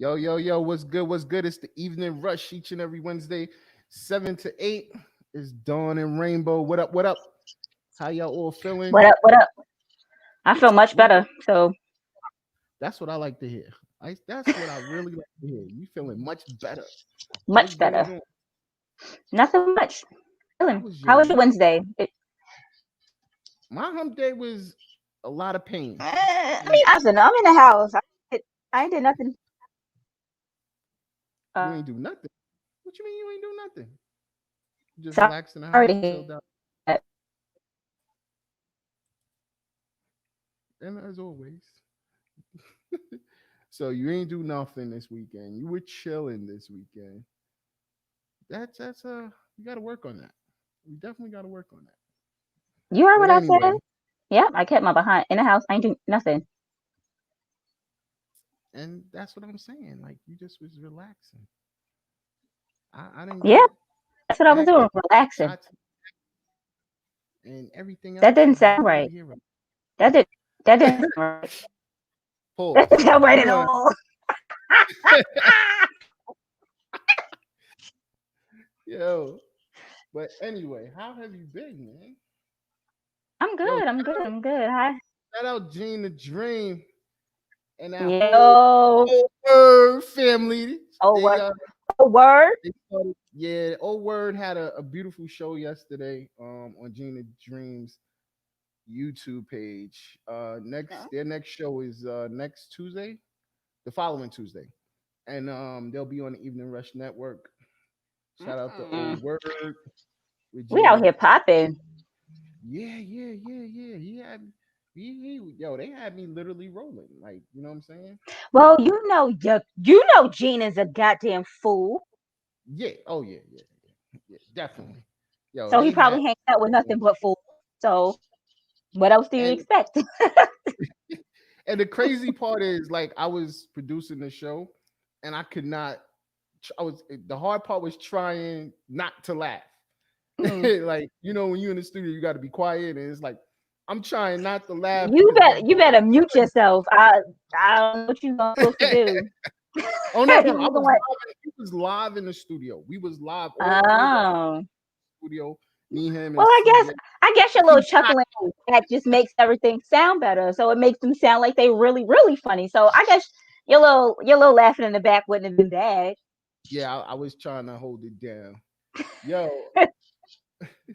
Yo, yo, yo, what's good? What's good? It's the evening rush each and every Wednesday, 7 to 8. It's Dawn and Rainbow. What up? What up? How y'all all feeling? What up? What up? I feel much We better. So That's what I like to hear. That's what I really like to hear. You feeling much better. What's much going better. on? Nothing much. How Chilling. was How your was your week? Wednesday? My hump day was a lot of pain. I And mean, I don't know. I'm in the house. I ain't did nothing. you ain't Uh, do nothing. What you mean you ain't do nothing? You just sorry relaxed in the to house, hear chilled out. that. And as always. So you ain't do nothing this weekend. You were chilling this weekend. That's you got to work on that. We definitely got to work on that. You heard But what I said? anyway, Yep. I kept my behind in the house. I ain't do nothing. and that's what I'm saying. Like you just was relaxing. I didn't Yeah, get that's what I was active doing. Relaxing. shots and everything That else. didn't I'm sound just not right. here right. That did. That didn't sound right. That Pause. didn't sound right We're at gonna. all. Yo. But anyway, how have you been, man? I'm Yo, good. I'm good. I'm good. Hi. shout out Gene the Dream and that Yo. whole Word family. Oh They word. Oh word. Yeah, Old Word had a beautiful show yesterday on Gina Dreams YouTube page. Their next show is next Tuesday, the following Tuesday. And they'll be on the Evening Rush Network. Shout out to Old Mm. Word with We out Gina. here popping. Yeah. Yo, they had me literally rolling. Like, you know what I'm saying? Well, you know, Gene is a goddamn fool. Yeah. Oh yeah. Definitely. Yo, So he they had probably hangs out with nothing but fools. So what else do you and expect? And the crazy part is, like, I was producing the show, and I could not. I was the hard part was trying not to laugh. Mm. Like, when you're in the studio, you got to be quiet, and it's like I'm trying not to laugh You because bet you better mute yourself. I don't know what you're supposed to do. oh no, You no, I either was way. live. We was live in the studio. We was live. All 3 of us Oh. in the studio. Me, him, Well, and CJ. I guess your little chuckling that just makes everything sound better. So it makes them sound like they really, really funny. So I guess your little laughing in the back wouldn't have been bad. Yeah, I was trying to hold it down. Yo,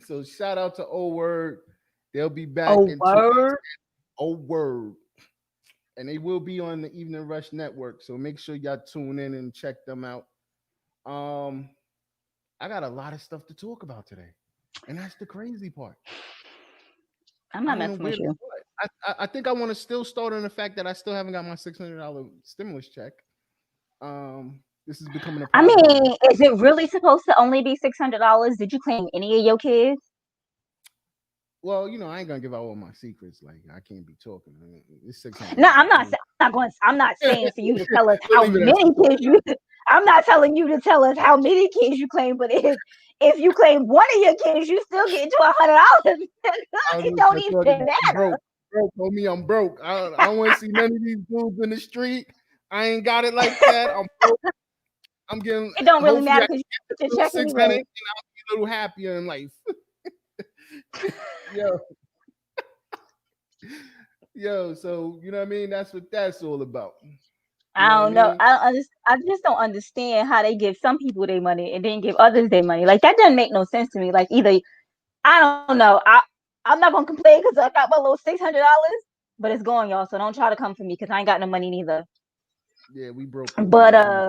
so shout out to Old Word. They'll be back Oh in 2 weeks. word. Old Word. And they will be on the Evening Rush Network. So make sure y'all tune in and check them out. Um, I got a lot of stuff to talk about today, and that's the crazy part. I'm I not don't know messing where with to you. start. I think I want to still start on the fact that I still haven't got my $600 stimulus check. This is becoming a I problem now. mean, is it really supposed to only be $600? Did you claim any of your kids? Well, I ain't gonna give out all my secrets. Like I can't be talking. I mean, it's No, $600. I'm not. I'm not going. I'm not saying for you to tell us We'll how leave it at many kids you. I'm not telling you to tell us how many kids you claim, but if you claim one of your kids, you still get to $100. I was It just don't gonna talk even about I'm matter. broke. Broke, homie, I'm broke. I don't want to see none of these dudes in the street. I ain't got it like that. I'm broke. I'm getting. It don't really Hopefully, I matter can because you get get your the little check 600, anyway. and I'll be a little happier in life. yo, yo. So you know what I mean? That's what that's all about. You I know what I don't know. mean? I just don't understand how they give some people their money and then give others their money. Like that doesn't make no sense to me. Like either I don't know. I'm not gonna complain because I got my little $600, but it's going, y'all. So don't try to come for me because I ain't got no money neither. Yeah, we broke over But here. We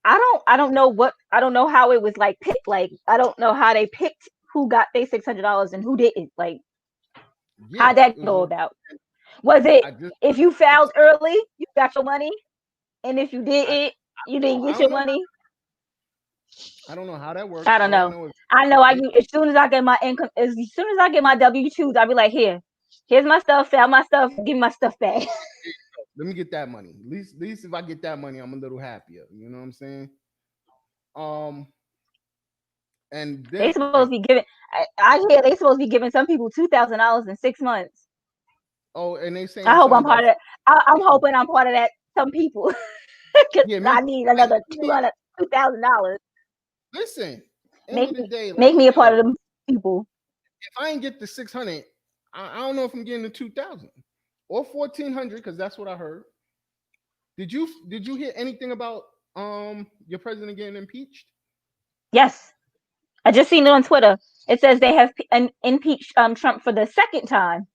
I don't know how it was like picked. Like I don't know how they picked who got their $600 and who didn't. Like yeah. how that It was go all. about? Was it I just. if you filed early, you got your money, and if you I, didn't, you didn't I get don't your know. money? I don't know how that I works. don't All I know. know is I know they. as soon as I get my income, as soon as I get my W-2s, I'll be like, here's my stuff, sell my stuff, give me my stuff back. Let me get that money. At least if I get that money, I'm a little happier. You know what I'm saying? Um, and They then supposed like, to be giving. I hear they supposed to be giving some people $2,000 in 6 months. oh, and they I saying hope something I'm part about of that. I'm hoping I'm part of that. Some people. Because Yeah, I need another $2,000. listen. End Make of the me day, like make me a part yo, of them people. if I ain't get the 600, I don't know if I'm getting the 2,000 or 1,400 because that's what I heard. Did you hear anything about your president getting impeached? Yes, I just seen it on Twitter. It says they have impeached Trump for the second time.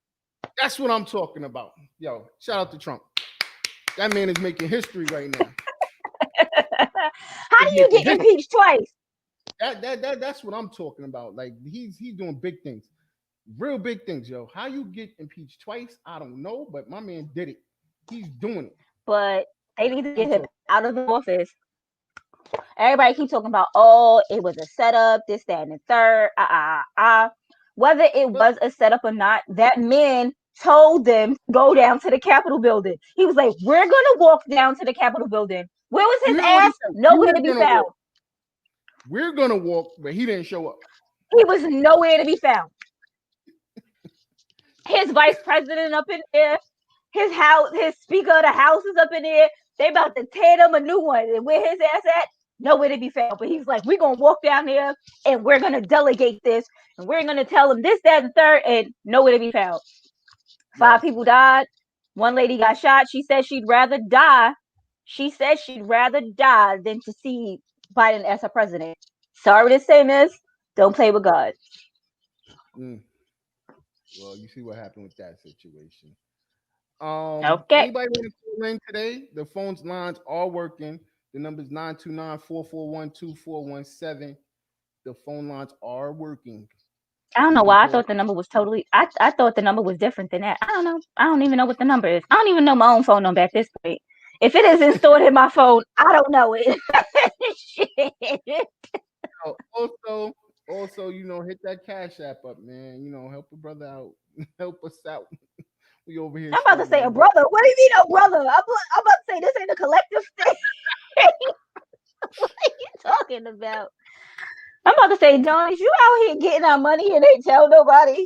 That's what I'm talking about. Yo, shout out to Trump. That man is making history right now. How He's do you making get history. impeached twice? That's what I'm talking about. Like he's doing big things, real big things, yo. How you get impeached twice? I don't know, but my man did it. He's doing it. But they need to I'm get him talking. out of the office. Everybody keeps talking about, oh, it was a setup, this, that, and the third. Whether it But was a setup or not, that man told them to go down to the Capitol building. He was like, we're gonna walk down to the Capitol building. Where was you his hear what he ass? said? Nowhere to be Gonna found. walk. We're gonna walk, but he didn't show up. He was nowhere to be found. His vice president up in there, his speaker of the house is up in there. They about to tear them a new one. And where his ass at? Nowhere to be found. But he's like, we're gonna walk down there and we're gonna delegate this and we're gonna tell them this, that, and third, and nowhere to be found. 5 Yo, people died. One lady got shot. She said she'd rather die. She said she'd rather die than to see Biden as her president. Sorry to say, miss, don't play with God. mm, well, you see what happened with that situation. Okay. Anybody want to call in today? The phones lines are working. The number's 929-441-2417. The phone lines are working. I don't So know you can why I call. thought the number was totally. I thought the number was different than that. I don't know. I don't even know what the number is. I don't even know my own phone number at this point. If it isn't stored in my phone, I don't know it. Shit. Also, hit that cash app up, man. Help a brother out. Help us out. We over here I'm about to say a struggling. brother. What do you mean a brother? I'm about to say this ain't a collective thing. What are you talking about? I'm about to say, Don, is you out here getting our money and ain't tell nobody?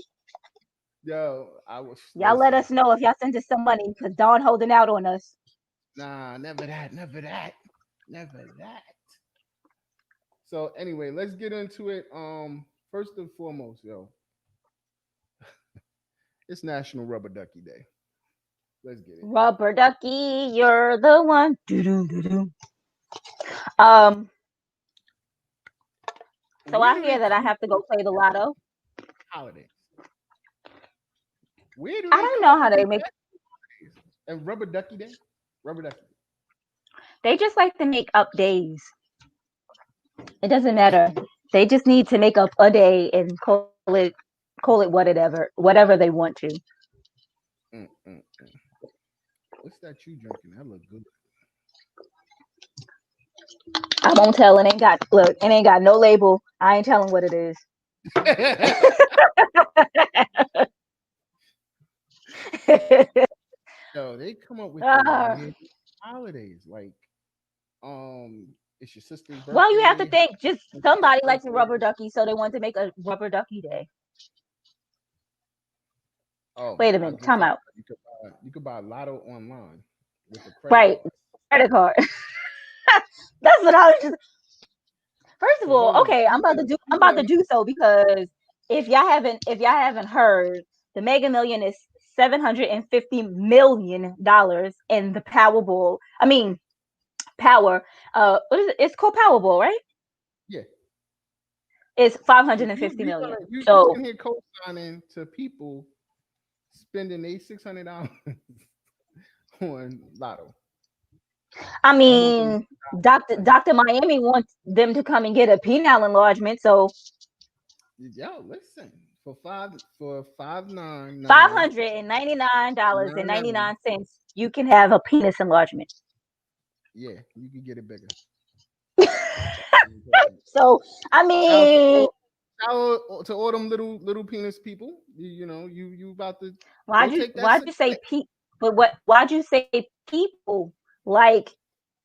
Yo, I was Y'all let listen. us know if y'all send us some money because Don holding out on us. Nah, never that, never that, never that. So anyway, let's get into it. First and foremost, yo, it's National Rubber Ducky Day. Let's get it. Rubber ducky, you're the one. Doo-doo-doo-doo. Um, so Where I do they hear that I come up have to go play the lotto. with holidays? Where do I they don't come know up how with they these make. days? And Rubber Ducky Day? Rubber Ducky. They just like to make up days. It doesn't matter. They just need to make up a day and call it whatever they want to. Mm, mm, mm. What's that you drinking? That look good. I won't tell. It ain't got no label. I ain't telling what it is. Yo, they come up with the Ah. weird holidays. Like, it's your sister's Well, you have to birthday, think. Just somebody likes a birthday. rubber ducky, so they want to make a rubber ducky day. Oh, Wait a I minute. just Time found out. out you could buy Lotto online with a credit Right. card. Credit card. That's what I was just. First of So hold all, on. okay, I'm about to do so because if y'all haven't heard, the Mega Million is $750 million in the Powerball. I mean Power. What is it? It's called Powerball, right? Yeah. It's five So hundred and you fifty you million. gonna you So sitting here co-signing to people spending they $600 on Lotto. I You want them to mean, Doctor Miami wants them to come and get a penile enlargement. So yo listen for 599 $599.99, you can have a penis enlargement. yeah, you can get it bigger. So I Shout out to mean, all them little penis people. You about to go why'd you take that why'd six you say pack. pe? But why'd you say people? Like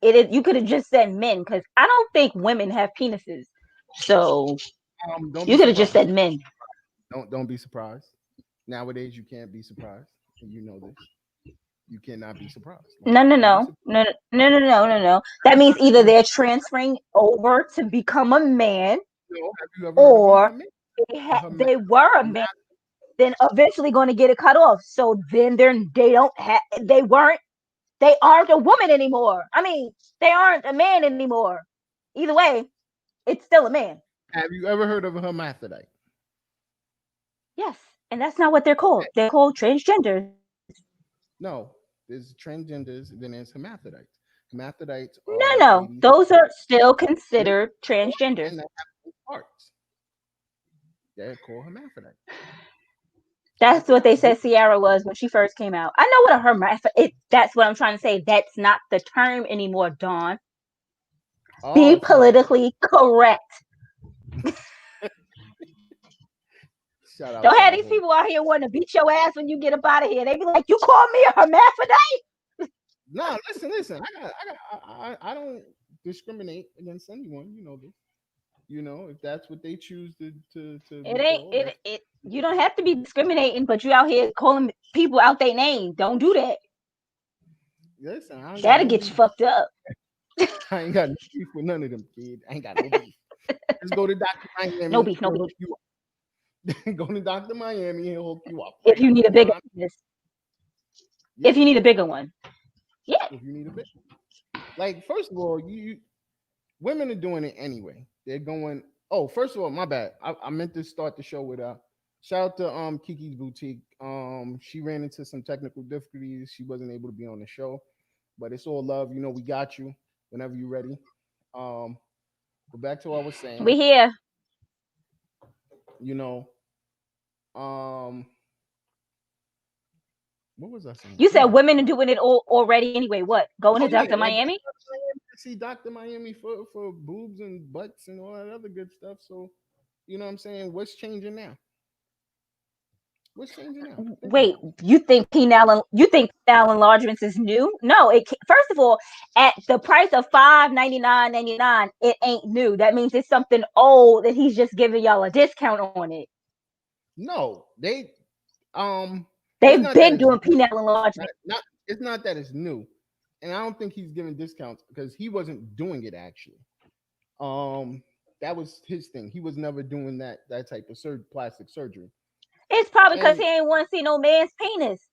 it is. You could have just said men because I don't think women have penises. So Don't be you could have just surprised. said men. Don't be surprised. Nowadays you can't be surprised, and you know this. You cannot be surprised. Like, No, no, don't be no, surprised. no, no, no, no, no, no, no. That means either they're transferring over to become a man, Have you ever heard of or they were a man, then eventually going to get it cut off. So then they aren't a woman anymore. I mean, they aren't a man anymore. Either way, it's still a man. Have you ever heard of a hermaphrodite? Yes, and that's not what they're called. They're called transgenders. No, there's transgenders, then there's hermaphrodites. Hermaphrodites No, are no, ladies those are still with considered men transgenders. that have both parts. They're called hermaphrodites. That's Check it what they out. said Ciara was when she first came out. I know what a hermaphrodite. That's what I'm trying to say. That's not the term anymore, Dawn. Oh, Be it's not. politically correct. Shout out Don't to have the these whole. people out here wanting to beat your ass when you get up out of here. They be like, "You call me a hermaphrodite?" No, listen. I don't discriminate against anyone. You know this. You know, if that's what they choose to It be ain't called, it. that's It. You don't have to be discriminating, but you out here calling people out their name. Don't do that. listen. I ain't got That'll no get you beef. fucked up. I ain't got no beef with none of them, kid. I ain't got no beef. Just go to Doctor No Miami. beef. No He'll beef. hook you up. Go to Doctor Miami. He'll hook you up. If Like, you need a you know bigger what I mean? penis. Yeah. If you need a bigger one. Yeah. If you need a bit. Like, first of all, you women are doing it anyway. They're going. Oh, first of all, my bad. I meant to start the show with shout out to Kiki's Boutique. She ran into some technical difficulties. She wasn't able to be on the show, but it's all love. You know, we got you whenever you're ready. Um, but back to what I was saying. We here. You know, um, what was I saying? You said Yeah. women are doing it all already anyway. What? Going to Oh yeah, Dr. like Miami? see Dr. Miami for boobs and butts and all that other good stuff. So, you know what I'm saying? What's changing now? What's changing now? Think Wait, about it. you think penile enlargements is new? No, first of all, at the price of $599.99, it ain't new. That means it's something old that he's just giving y'all a discount on it. No, they it's They've not that been it's doing penile enlargement. not it's not that it's new. And I don't think he's giving discounts because he wasn't doing it actually. Um that was his thing. He was never doing that type of plastic surgery. It's probably because And he ain't want to see no man's penis.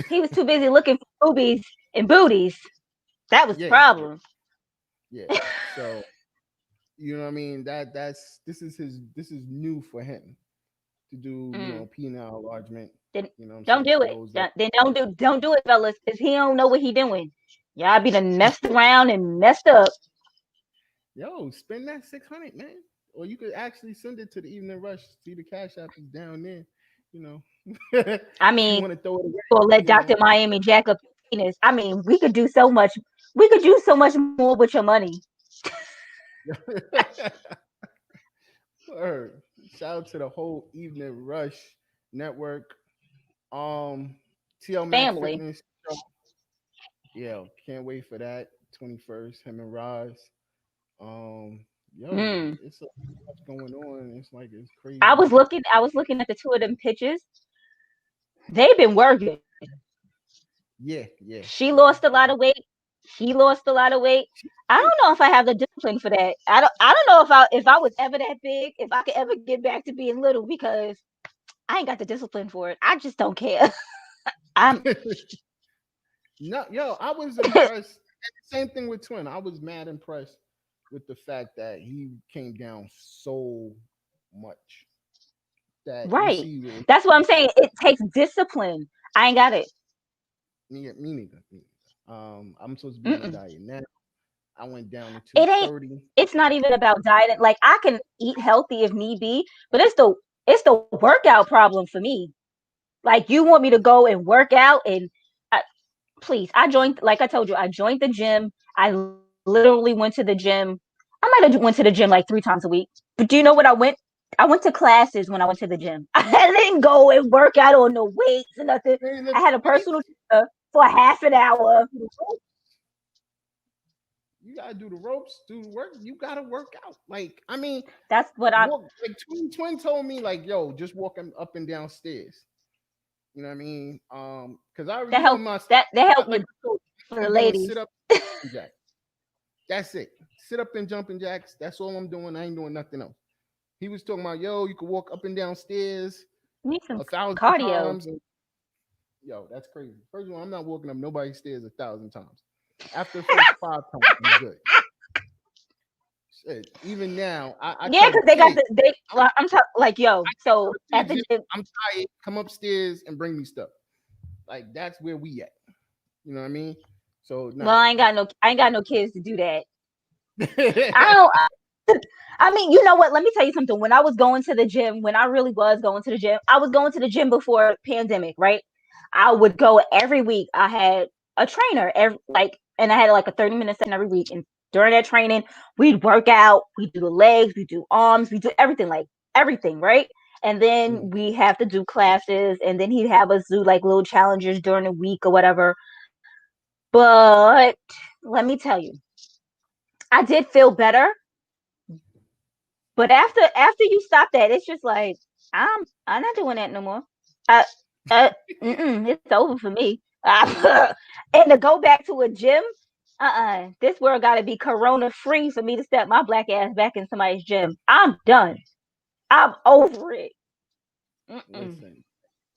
He was too busy looking for boobies and booties. That was the yeah, problem. yeah. So you know what I mean? This is new for him to do, Mm. penile enlargement. Then You know what I'm don't saying? do For it. those that Then don't do it, fellas, because he don't know what he doing. Y'all be done messed around and messed up. spend that 600, man. Or you could actually send it to the Evening Rush. See the Cash App is down there. You know, I if you mean, want to throw it away, or let you Dr. know. Miami jack up your penis. I mean, we could do so much. We could do so much more with your money. Word. Shout out to the whole Evening Rush network. Um, TL Mac Family. Fitness show. Yeah, can't wait for that. 21st, him and Roz. Um, Mm. it's so much going on. It's like it's I crazy. was looking. I was looking at the two of them pictures. They've been working. Yeah, yeah, She yeah, lost a yeah. lot of weight. He lost a lot of weight. She's I cute. don't know if I have the discipline for that. I don't know if I was ever that big, if I could ever get back to being little, because I ain't got the discipline for it. I just don't care. I'm No, yo, I was impressed. And the same thing with Twin. I was mad impressed with the fact that he came down so much that you right. see with That's what I'm saying. It takes discipline. I ain't got it. me neither. I'm supposed to be on a Mm-mm. diet now. I went down to It ain't. 230. It's not even about dieting. Like, I can eat healthy if need be, but it's the workout problem for me. Like, you want me to go and work out, and I, please, I joined. Like I told you, I joined the gym. I literally went to the gym. I might have went to the gym like 3 times a week. But do you know what I went? I went to classes when I went to the gym. I didn't go and work out on the weights and nothing. You ain't lift I had a the weights. personal trainer for half an hour. Do the ropes. You gotta do the ropes, do the work. You gotta work out. Like, I mean, That's what I'm. walk like Twin told me, like, yo, just walking up and down stairs. You know what I mean? Because I, That you know, help that help like you I told for you, the I'm doing ladies. sit up and jack. That's it. Sit up and jumping jacks. That's all I'm doing. I ain't doing nothing else. He was talking about, yo, you could walk up and down stairs You need some 1,000 cardio. times. And yo, that's crazy. First of all, I'm not walking up nobody's stairs 1,000 times. After the first 5 times, I'm good. Shit, even now, I Yeah, tell the because they got kid, the they. Well, I'm like, yo. go So to the at the gym, gym, I'm tired. Come upstairs and bring me stuff. Like that's where we at. You know what I mean? So well, nah. I ain't got no kids to do that. I don't. I mean, you know what? Let me tell you something. When I was going to the gym, when I really was going to the gym, I was going to the gym before pandemic, right? I would go every week. I had a trainer and I had like a 30-minute session every week. And during that training, we'd work out, we do the legs, we do arms, we do everything, like everything, right? And then Mm. we have to do classes, and then he'd have us do like little challenges during the week or whatever. But let me tell you, I did feel better. But after you stop that, it's just like I'm not doing that no more. Uh, it's over for me. And to go back to a gym, this world got to be corona free for me to step my black ass back in somebody's gym. I'm done. I'm over it. Mm-mm. Listen,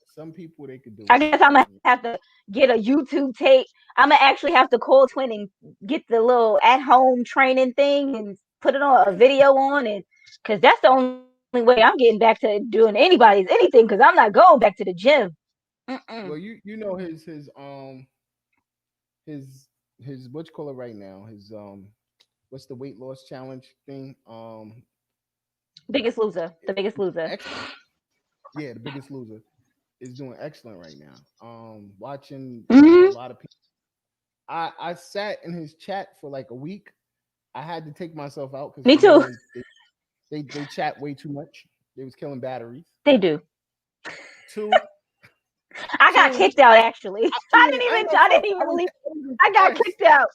some people they could do I it. guess I'm gonna have to get a YouTube tape. I'm gonna actually have to call Twin and get the little at home training thing and put it on a video on it, because that's the only way I'm getting back to doing anybody's anything. Because I'm not going back to the gym. Mm-mm. Well, you know his what you call it right now, his what's the weight loss challenge thing? Biggest Loser. The Biggest Loser. Excellent. Yeah, the biggest loser is doing excellent right now. Watching a Hmm. lot of people. I sat in his chat for like a week. I had to take myself out because Me too. one, they chat way too much. They was killing batteries. They do. Two, I got two. kicked out actually. I ain't gonna I front. didn't even leave. I was I got impressed. kicked out.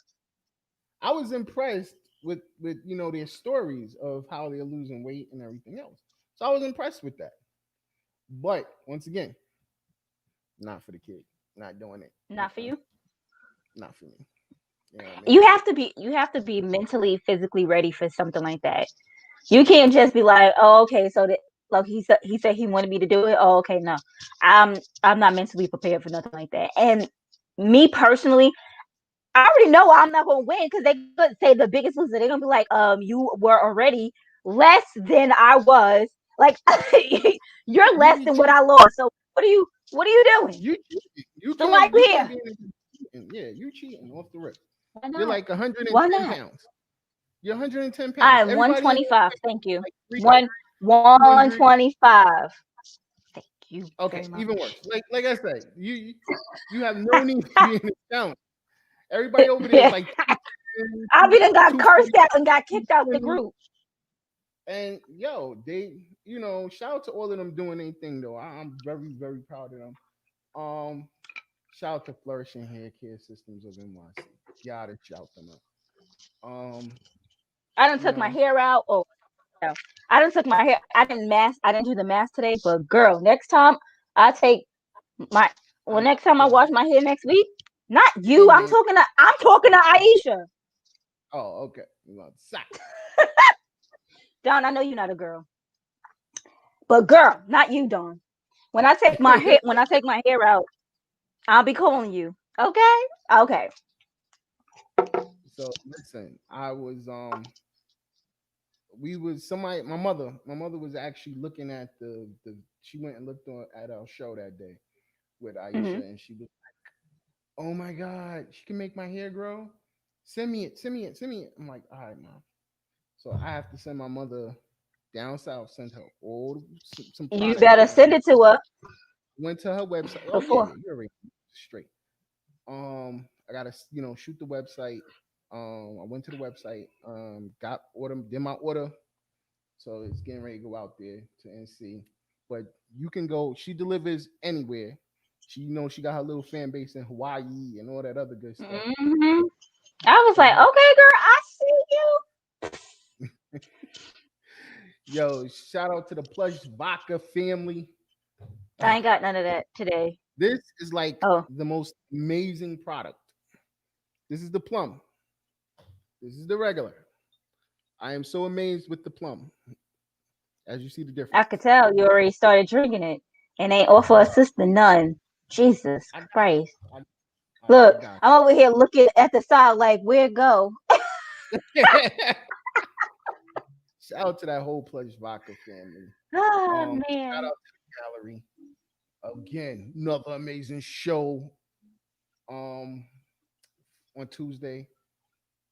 I was impressed with their stories of how they're losing weight and everything else. So I was impressed with that. But once again, not for the kid. Not doing it. Not for you. Not for me. You know what I mean? You have to be mentally, physically ready for something like that. You can't just be like, oh, okay, so that like he said he wanted me to do it. Oh, okay, no. I'm not mentally prepared for nothing like that. And me personally, I already know I'm not gonna win because they could say the biggest loser. They're gonna be like, you were already less than I was. Like you're You less be than what cheating. I lost. So what are you doing? You cheating. So like You here. can't be in this cheating. Yeah, you cheating off the rip. Why You're not? like 110 Why not? pounds. You're 110 pounds. I'm Everybody in 125. here Thank you. like three, One 200. 125. Thank you Okay, very even much. worse. Like I said, you have no need to be in this challenge. Everybody over there is like 210, I be done got cursed 240, out and got kicked out the 220. group. And yo, shout out to all of them doing anything though. I'm very, very proud of them. Um, Shout out to Flourishing Hair Care Systems of NYC. Gotta shout them out. Um, I done you took my know, hair out. Oh no. I done took my hair. I didn't do the mask today, but girl, next time I take my next time I yeah, wash my hair next week, not you you. ain't I'm getting. talking to Aisha. Oh, okay. You want sack. Dawn, I know you're not a girl. But girl, not you, Dawn. When I take my hair out, I'll be calling you. Okay? Okay. So listen, I was we was somebody my mother was actually looking at the she went and looked at our show that day with Aisha Hmm. and she was, oh my god, she can make my hair grow. Send me it, send me it, send me it. I'm like, all right, mom. So I have to send my mother down south, send her all some You product better down. send it to her Went to her website. Oh yeah, before. yeah, you're already straight. I gotta shoot the website. I went to the website. Got order, did my order, so it's getting ready to go out there to NC. But you can go. She delivers anywhere. She got her little fan base in Hawaii and all that other good stuff. Hmm. I was So like, her, okay, girl, I see you. yo, shout out to the Plush Vodka family. I ain't got none of that today. This is like Oh, the most amazing product. This is the plum. This is the regular. I am so amazed with the plum. As you see the I difference. could tell you already started drinking it and ain't offer a sister none. Jesus I got Christ. you. I Look, got I'm over here looking at the side like, where it go? you. Shout out to that whole Pledge Vodka family. Oh, Shout man. out to the gallery. Again, another amazing show. Um, on Tuesday.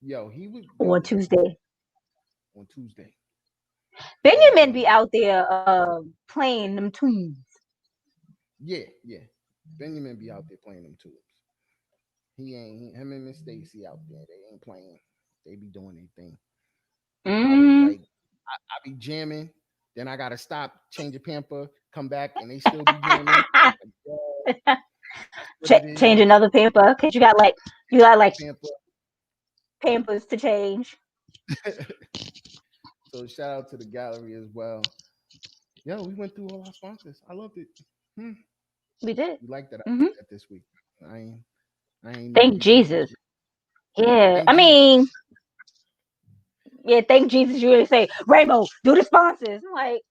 Yo, he was On yo Tuesday. on Tuesday. Benjamin be Again. out there playing them tunes. Yeah. Benjamin be out there playing them tunes. Him and Miss Stacy out there. They ain't playing. They be doing their thing. I was Mm. like, I be jamming. Then I gotta stop, change a pamper, come back, and they still be jamming. Like, yo, that's what it Change is. another pamper because you got like Pamper. pampers to change. So shout out to the gallery as well. Yo, we went through all our sponsors. I loved it. Hmm. We did. You like that I Hmm. did that this week. I ain't I ain't need Thank people this Jesus. week. Yeah, Thank I Jesus. mean, yeah, thank Jesus. You really say, Rainbow, do the sponsors. I'm like,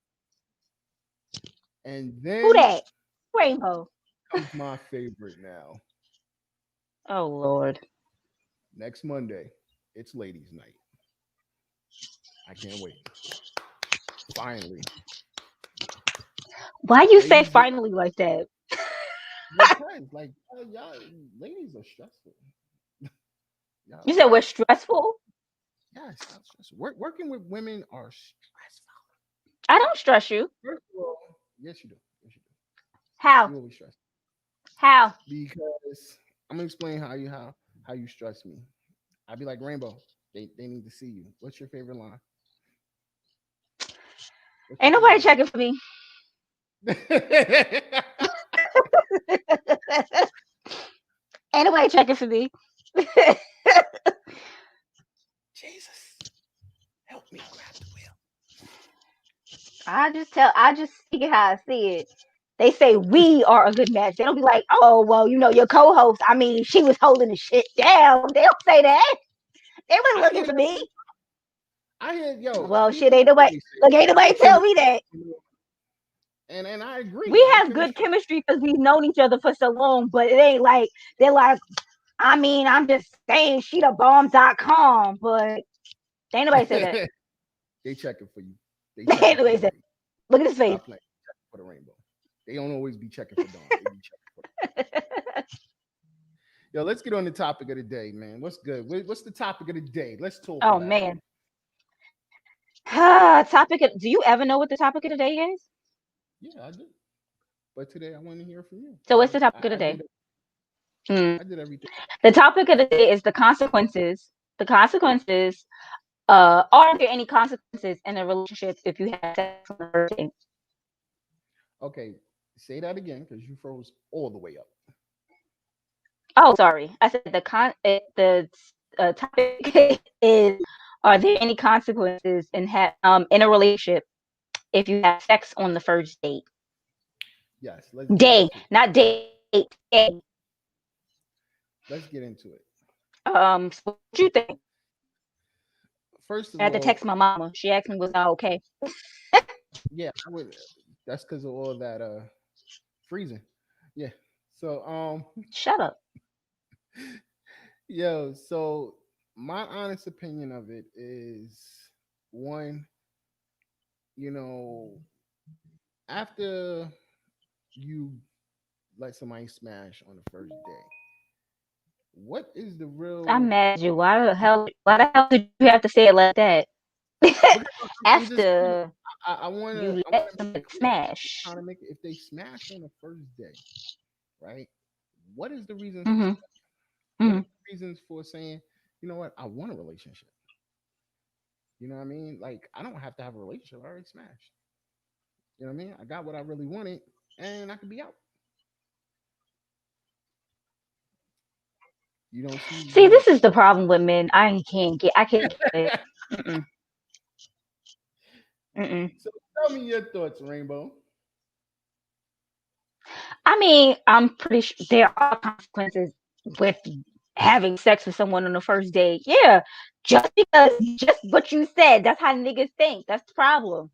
And who then that? Rainbow. comes my favorite now. Oh Lord. Next Monday, it's ladies' night. I can't wait. Finally. Why you say Ladies finally like that? because like y'all ladies are stressful. You Y'all said we're stressful. yes, y'all stressful. Working with women are stressful. I don't stress you. First of all, yes you do. Yes you do. How? You always stress. How? Because I'm gonna explain how you stress me. I'd be like Rainbow. They need to see you. What's your favorite line? What's your Ain't favorite nobody line? checking for me. Ain't nobody checking for me. Jesus, help me grab the wheel. I just see it how I see it. They say we are a good match. They don't be like, oh well, your co-host. I mean, she was holding the shit down. They don't say that. They was I looking hear for that. me. I hear yo. Well, shit, People ain't nobody. always say Look, ain't nobody tell that. me that. And I agree. We Our have good chemistry. chemistry because we've known each other for so long. But it ain't like they're like. I mean, I'm just saying she the bomb.com, but ain't nobody say that. They checking for you. They Ain't checking for nobody the say. rainbow. Look at his face. Stop playing. Checking for the rainbow. They don't always be checking for Dawn. They be checking for. Yo, let's get on the topic of the day, man. What's good? What's the topic of the day? Let's talk Oh about it. man. Do you ever know what the topic of the day is? Yeah, I do. But today I want to hear from you So what's because the topic of the day? Mm. I did everything. The topic of the day is the consequences. The consequences. Are there any consequences in a relationship if you have sex on the first date? Okay, say that again because you froze all the way up. Oh, sorry. I said the topic is: are there any consequences in a relationship if you have sex on the first date? Yes, let's get Day, into it. not date. Day. Let's get into it. So what you think? First I of had to all, text my mama. She asked me was I okay. yeah, I would. That's because of all that freezing. Yeah. So Shut up. yo, so my honest opinion of it is one, you know, after you let somebody smash on the first day, what is the I'm real mad at you. Why the hell did you have to say it like that? because I'm just After I wanna you I let wanna make somebody it clear. I'm just smash. trying to make it if they smash on the first day, right? What is the reasons for Hmm. what Hmm. are the reasons for saying, you know what, I want a relationship? You know what I mean? Like I don't have to have a relationship. I already smashed. You know what I mean? I got what I really wanted, and I could be out. You don't see See, you. this is the problem with men. I can't get it. Mm-mm. Mm-mm. So tell me your thoughts, Rainbow. I mean, I'm pretty sure there are consequences with having sex with someone on the first date. Yeah, just because, just what you said, that's how niggas think. That's the problem.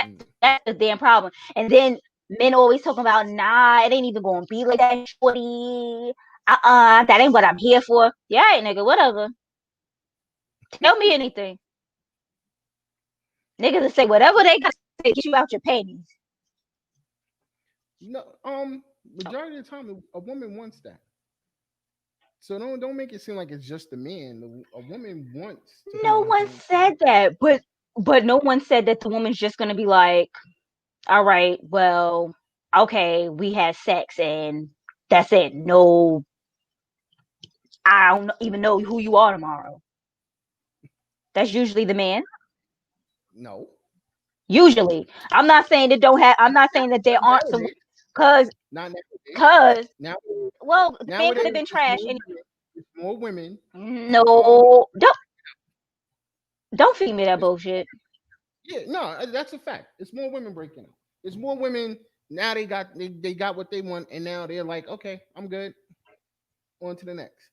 Mm. That's the damn problem. And then men always talking about, nah, it ain't even gonna be like that, shorty. That ain't what I'm here for. Yeah, right, nigga, whatever. Tell me anything. Niggas will say whatever they gotta say to get you out your panties. No, majority of the time, a woman wants that. So don't make it seem like it's just the man. A woman wants to come No out her one panties. said that, but no one said that the woman's just gonna be like, all right, well, okay, we had sex and that's it. No, I don't even know who you are tomorrow. That's usually the man. No, Usually, I'm not saying that don't have. I'm not saying that there not aren't some, nowadays. cause Not nowadays. cause Now well, the man could have nowadays been trash. And it's more women. Um, no, don't feed me that it's bullshit. yeah, no, that's a fact. It's more women breaking up. It's more women now. They got what they want, and now they're like, okay, I'm good. On to the next.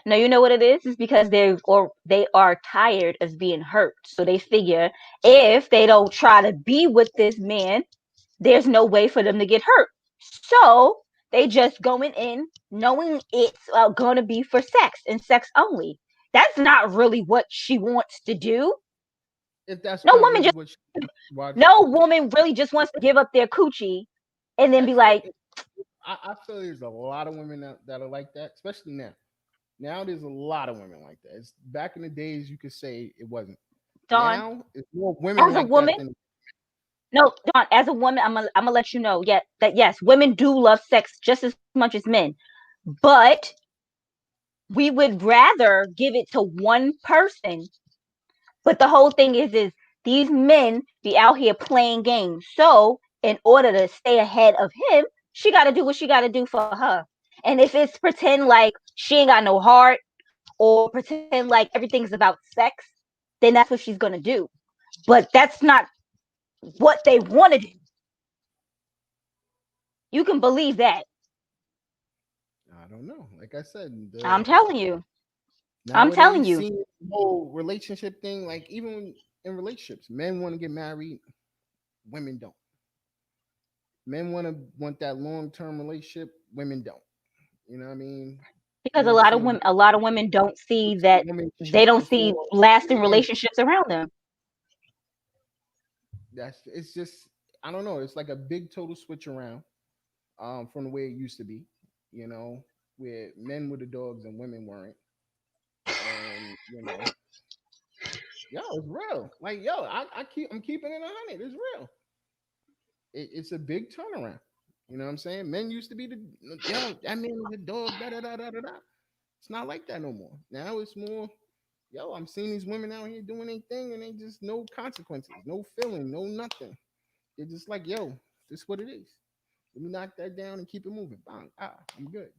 No, you know what it is? It's because they are tired of being hurt. So they figure if they don't try to be with this man, there's no way for them to get hurt. So they just going in knowing it's going to be for sex and sex only. That's not really what she wants to do. If that's No not woman really just what she watch, no woman really just wants to give up their coochie and then be that's the. like, I feel there's a lot of women that are like that, especially now. Now there's a lot of women like that. It's back in the days you could say it wasn't. Dawn, Now it's more women as a like woman, that than no, Dawn, as a woman, I'm gonna let you know, yet that yes, women do love sex just as much as men, but we would rather give it to one person. But the whole thing is these men be out here playing games. So in order to stay ahead of him, she got to do what she got to do for her. And if it's pretend like she ain't got no heart or pretend like everything's about sex, then that's what she's gonna do. But that's not what they want to do. You can believe that. I don't know. Like I said, I'm the telling you. I'm telling nowadays you. seeing the whole relationship thing, like even in relationships, men want to get married, women don't. Men want that long term relationship, women don't. You know what I mean? Because You don't see a lot of women don't see a that woman they cheat don't see before lasting man. relationships around them. That's it's just I don't know. It's like a big total switch around from the way it used to be. You know, where men were the dogs and women weren't. And yo, it's real. Like yo, I'm keeping it 100. It's real. It's a big turnaround. You know what I'm saying? Men used to be the yo, that man was a dog. Da da da da da da. It's not like that no more. Now it's more. Yo, I'm seeing these women out here doing their thing, and they just no consequences, no feeling, no nothing. They're just like, yo, this is what it is. Let me knock that down and keep it moving. Bang, I'm good.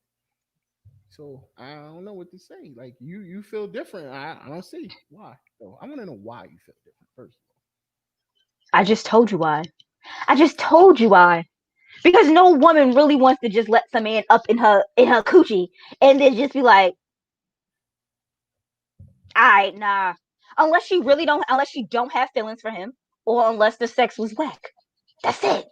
So I don't know what to say. Like you feel different. I don't see why. So I want to know why you feel different first of I just told you why. I just told you why. Because no woman really wants to just let some man up in her coochie and then just be like, all right, nah. Unless she don't have feelings for him, or unless the sex was whack. That's it.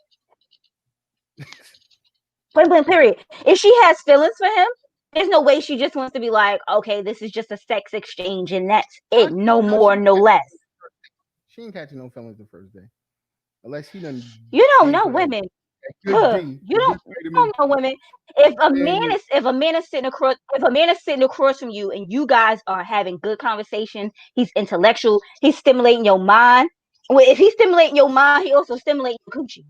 Point blank period. If she has feelings for him, there's no way she just wants to be like, okay, this is just a sex exchange and that's all. it. No No, she more, no less. she ain't catching no feelings the first day, unless he done You don't gave know her women. that good Huh, D, you the don't good you vitamin. don't know women. And If a man is sitting across if a man is sitting across from you and you guys are having good conversation, he's intellectual, he's stimulating your mind. Well, if he's stimulating your mind, he also stimulates your coochie.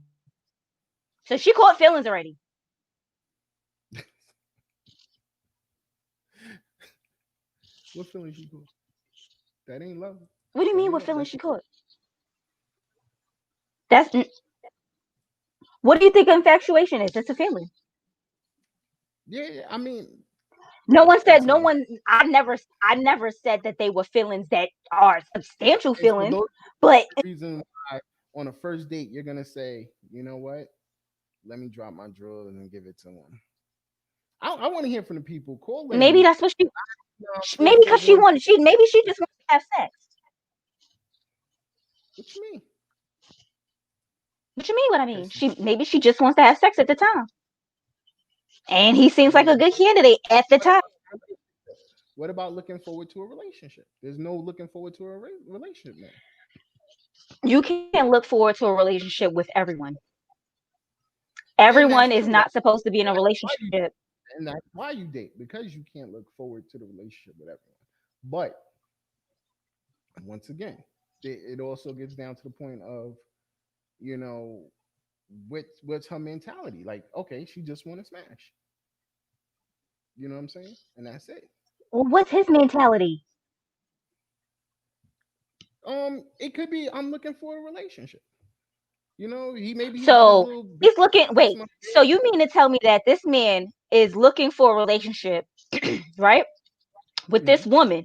So she caught feelings already. what feelings she cool? That ain't love. What do you That mean ain't what love. feelings That's she caught? That's what do you think infatuation is? It's a feeling. yeah. I mean, No one said that's no a one I never said that they were feelings that are substantial and so feelings, those but reason why on a first date you're gonna say, you know what? let me drop my drill and then give it to him. I want to hear from the people. Call Maybe in. that's what Four maybe four because she one. wanted, maybe she just wants to have sex. What you mean? What you mean? What I mean? Because Maybe she just wants to have sex at the time, and he seems like well, a good candidate at the what time. about a relationship? What about looking forward to a relationship? There's no looking forward to a relationship now, You can't look forward to a relationship with everyone. and Everyone that's is true. not supposed to be in a That's why you relationship. and that's why you date because you can't look forward to the relationship with everyone. But once again, it also gets down to the point of you know what's her mentality. Like, okay, she just want to smash. You know what I'm saying? And that's it. Well, what's his mentality? It could be I'm looking for a relationship. Maybe he did his So little big he's looking. 6 Wait. month So you mean to tell me that this man is looking for a relationship, right, with period. this woman,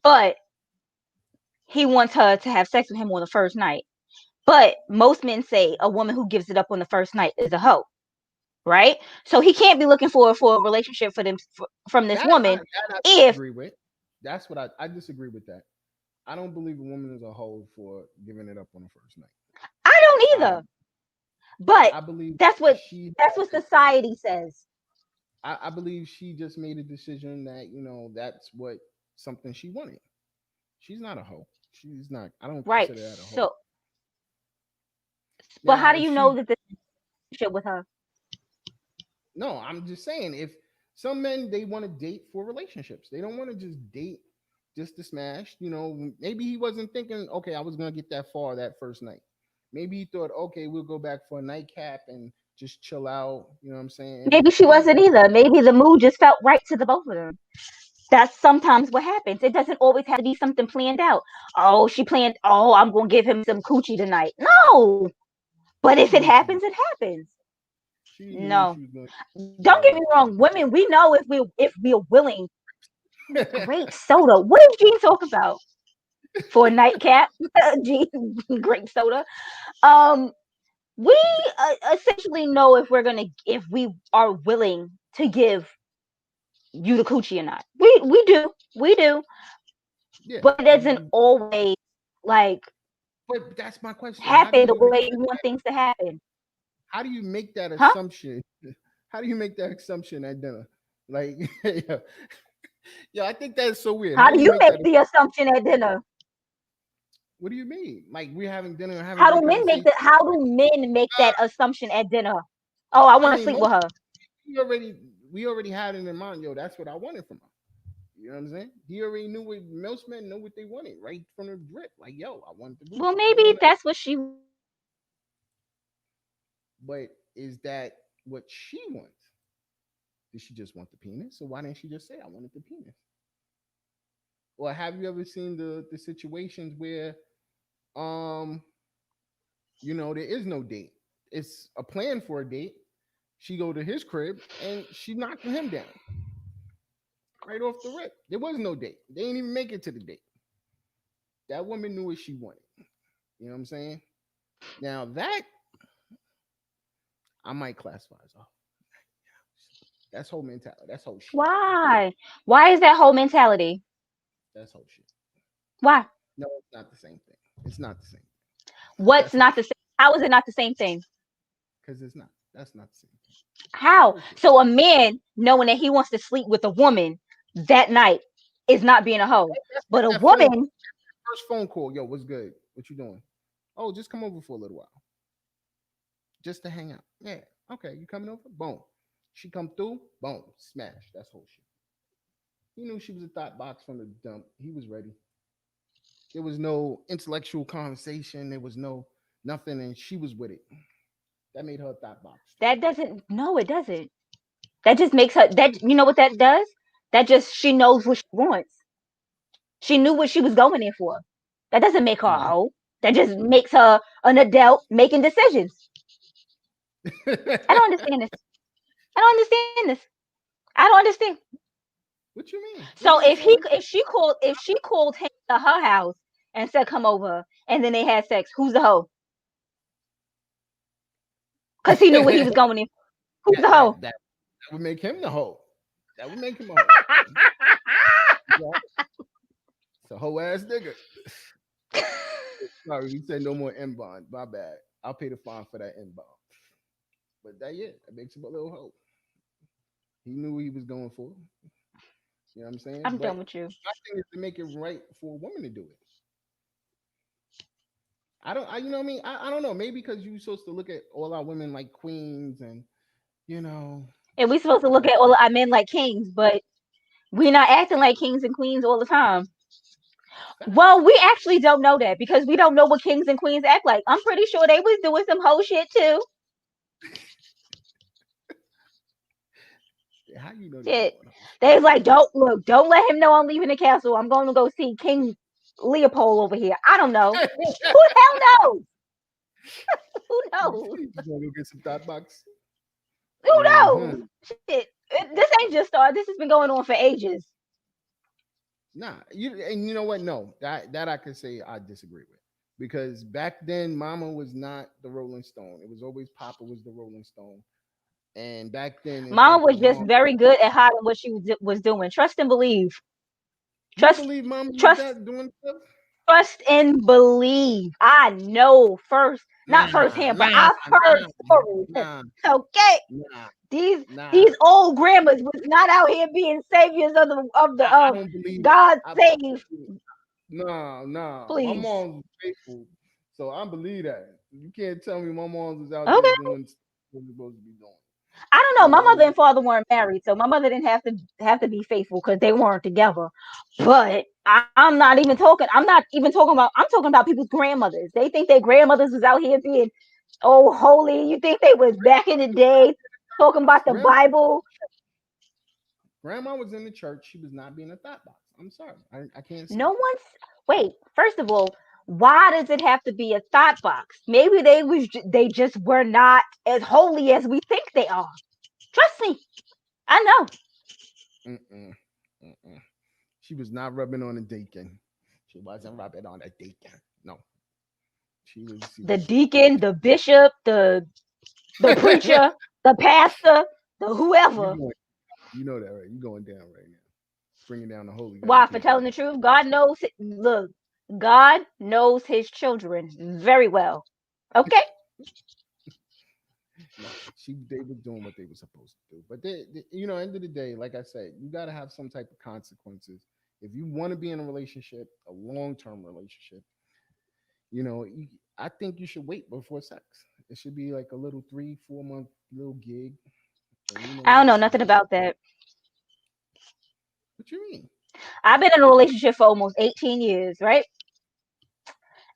but he wants her to have sex with him on the first night? But most men say a woman who gives it up on the first night is a hoe, right? So he can't be looking for a relationship from this woman That I if disagree with. That's what I disagree with that. I don't believe a woman is a hoe for giving it up on the first night. I don't I either. But I believe that's what she that's what society says. I believe she just made a decision that that's what something she wanted. She's not a hoe. She's not. I don't Right. consider that a hoe. So but Now, how do if you know she that this relationship with her? no, I'm just saying if some men they want to date for relationships. They don't want to just date just to smash. Maybe he wasn't thinking, okay, I was gonna get that far that first night. Maybe he thought, okay, we'll go back for a nightcap and just chill out. You know what I'm saying? Maybe she And wasn't either. Maybe the mood just felt right to the both of them. That's sometimes what happens. It doesn't always have to be something planned out. Oh, she planned, oh, I'm gonna give him some coochie tonight. No. But she if it knew she happens, was. it happens. She knew No. she was going to Don't get get me it wrong. Women, we know if we're willing. Grape soda. What did Gene talk about? For a nightcap? Gene, grape soda. Um, we essentially know if we are willing to give you the coochie or not. We do, yeah. but it doesn't always like But that's my question. happen the way you want things to happen. How do you make that Huh? assumption? How do you make that assumption at dinner? Like, yeah, yeah, I think that's so weird. How How do do you you make make that? the assumption at dinner? What do you mean? Like we're having dinner and having How good do men make conversation? that? How do men make Uh, that assumption at dinner? Oh, I I want to mean, sleep with her. we already we already had it in mind. Yo, that's what I wanted from her. You know what I'm saying? He already knew what most men know what they wanted right from the drip. Like, yo, I wanted the Well, Gucci. I didn't maybe want to. that's what she But is that what she wants? Did she just want the penis? So why didn't she just say I wanted the penis? Or have you ever seen the situations where um there is no date? It's a plan for a date. She go to his crib and she knocking him down right off the rip. There was no date. They didn't even make it to the date. That woman knew what she wanted. You know what I'm saying? Now that I might classify as oh, that's whole mentality. That's whole shit. Why? Why is that whole mentality? That's whole shit. Why? No, it's not the same thing. It's not the same. What's That's whole not the shit. same? How is it not the same thing? Because it's not. That's not the same thing. That's How? whole shit. So a man knowing that he wants to sleep with a woman that night is not being a hoe, That's like but a that phone woman, first phone call. Yo, what's good? What you doing? Oh, just come over for a little while, just to hang out. Yeah. Okay, you coming over? Boom. She come through. Boom. Smash. That's whole shit. He knew she was a thought box from the dump. He was ready. There was no intellectual conversation. There was no nothing, and she was with it. That made her a thought box too. that doesn't. No, it doesn't. That just makes her. That you know what that does? That just she knows what she wants. She knew what she was going in for. That doesn't make her a No. hoe. That just makes her an adult making decisions. I don't understand this. I don't understand this. I don't understand. What you mean? What So makes her? if she called him to her house and said come over and then they had sex, who's the hoe? because he knew where he was going in. Who's the hoe? That would make him the hoe. That would make him a hoe. Yeah, it's a hoe ass nigga. Sorry, we said no more M bond. My bad. I'll pay the fine for that M bond. But that makes him a little hoe. He knew what he was going for. You know what I'm saying? I'm But done with you. my thing is to make it right for a woman to do it. You know what I mean? I don't know. Maybe because you're supposed to look at all our women like queens and, you know, And we supposed to look at all our men like kings, but we're not acting like kings and queens all the time. facts. Well, we actually don't know that because we don't know what kings and queens act like. I'm pretty sure they was doing some whole shit too. How you know they was Shit. doing whole shit? They was like, don't let him know I'm leaving the castle. I'm going to go see King Leopold over here. I don't know. Who the hell knows? Who knows? You gonna go get some thought box? Who knows? Mm-hmm. Shit. This ain't just started. This has been going on for ages. Nah, and you know what? No, that I could say I disagree with because back then Mama was not the Rolling Stone. It was always Papa was the Rolling Stone, and back then it's Mama like was your just mom. very good at hiding what she was doing. Trust and believe. You Trust, believe Mama was trust, that doing stuff? trust and believe. I know not Nah, firsthand, but nah, I've heard nah, stories. nah, Okay, nah, these nah. these old grandmas was not out here being saviors of the I don't believe. God I, save. nah, nah. My Please. mom's faithful, so I believe that. You can't tell me my mom's was out there Okay. doing stuff she was supposed to be doing. I don't know. You My know, mother and father weren't married, so my mother didn't have to be faithful because they weren't together. But I'm not even talking. I'm not even talking about. I'm talking about people's grandmothers. They think their grandmothers was out here being holy. You think they was back in the day talking about the grandma, Bible? grandma was in the church. She was not being a thought box. I'm sorry, I can't see No it. one's. Wait. First of all, why does it have to be a thought box? Maybe they just were not as holy as we think they are. Trust me, I know. Mm-mm, mm-mm. She was not rubbing on a deacon. She wasn't rubbing on a deacon. No, she The was. deacon, the bishop, the preacher, the pastor, the you whoever. going, you know that, right? You going down right now, bringing down the Holy Ghost. You Why? For can't do telling the truth, God knows. Look, God knows His children very well. Okay. no, they were doing what they were supposed to do. But end of the day, like I said, you got to have some type of consequences if you want to be in a relationship, a long term relationship. You know, I think you should wait before sex. It should be like a little 3 4 month little gig, and I don't know just nothing about that. what you mean? I've been in a relationship for almost 18 years, right?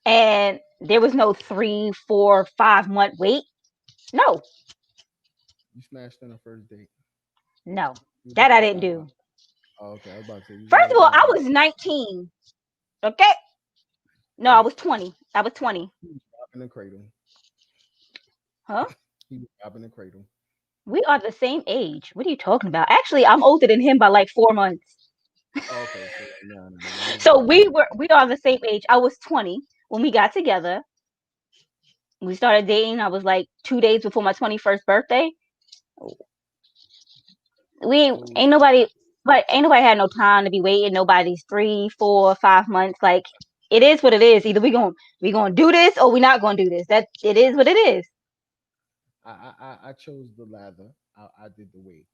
And there was no 3, 4, 5 month wait. No, You smashed on a first date. no, You was that I like didn't that, huh? do. Oh, okay, I was about to say you was First of like all, that, I huh? was 19. Okay. No, I Damn, was 20. I was 20. he was robbing the cradle. Huh? He was robbing the cradle. We are the same age. What are you talking about? Actually, I'm older than him by like 4 months. Oh, okay, so no, you was So robbing the cradle. we are the same age. I was 20 when we got together. We started dating. I was like 2 days before my 21st birthday. We So ain't nobody, but ain't nobody had no time to be waiting. Nobody's 3, 4, 5 months. Like it is what it is. Either we gonna do this or we not gonna do this. That it is what it is. I chose the lather. I did the wait.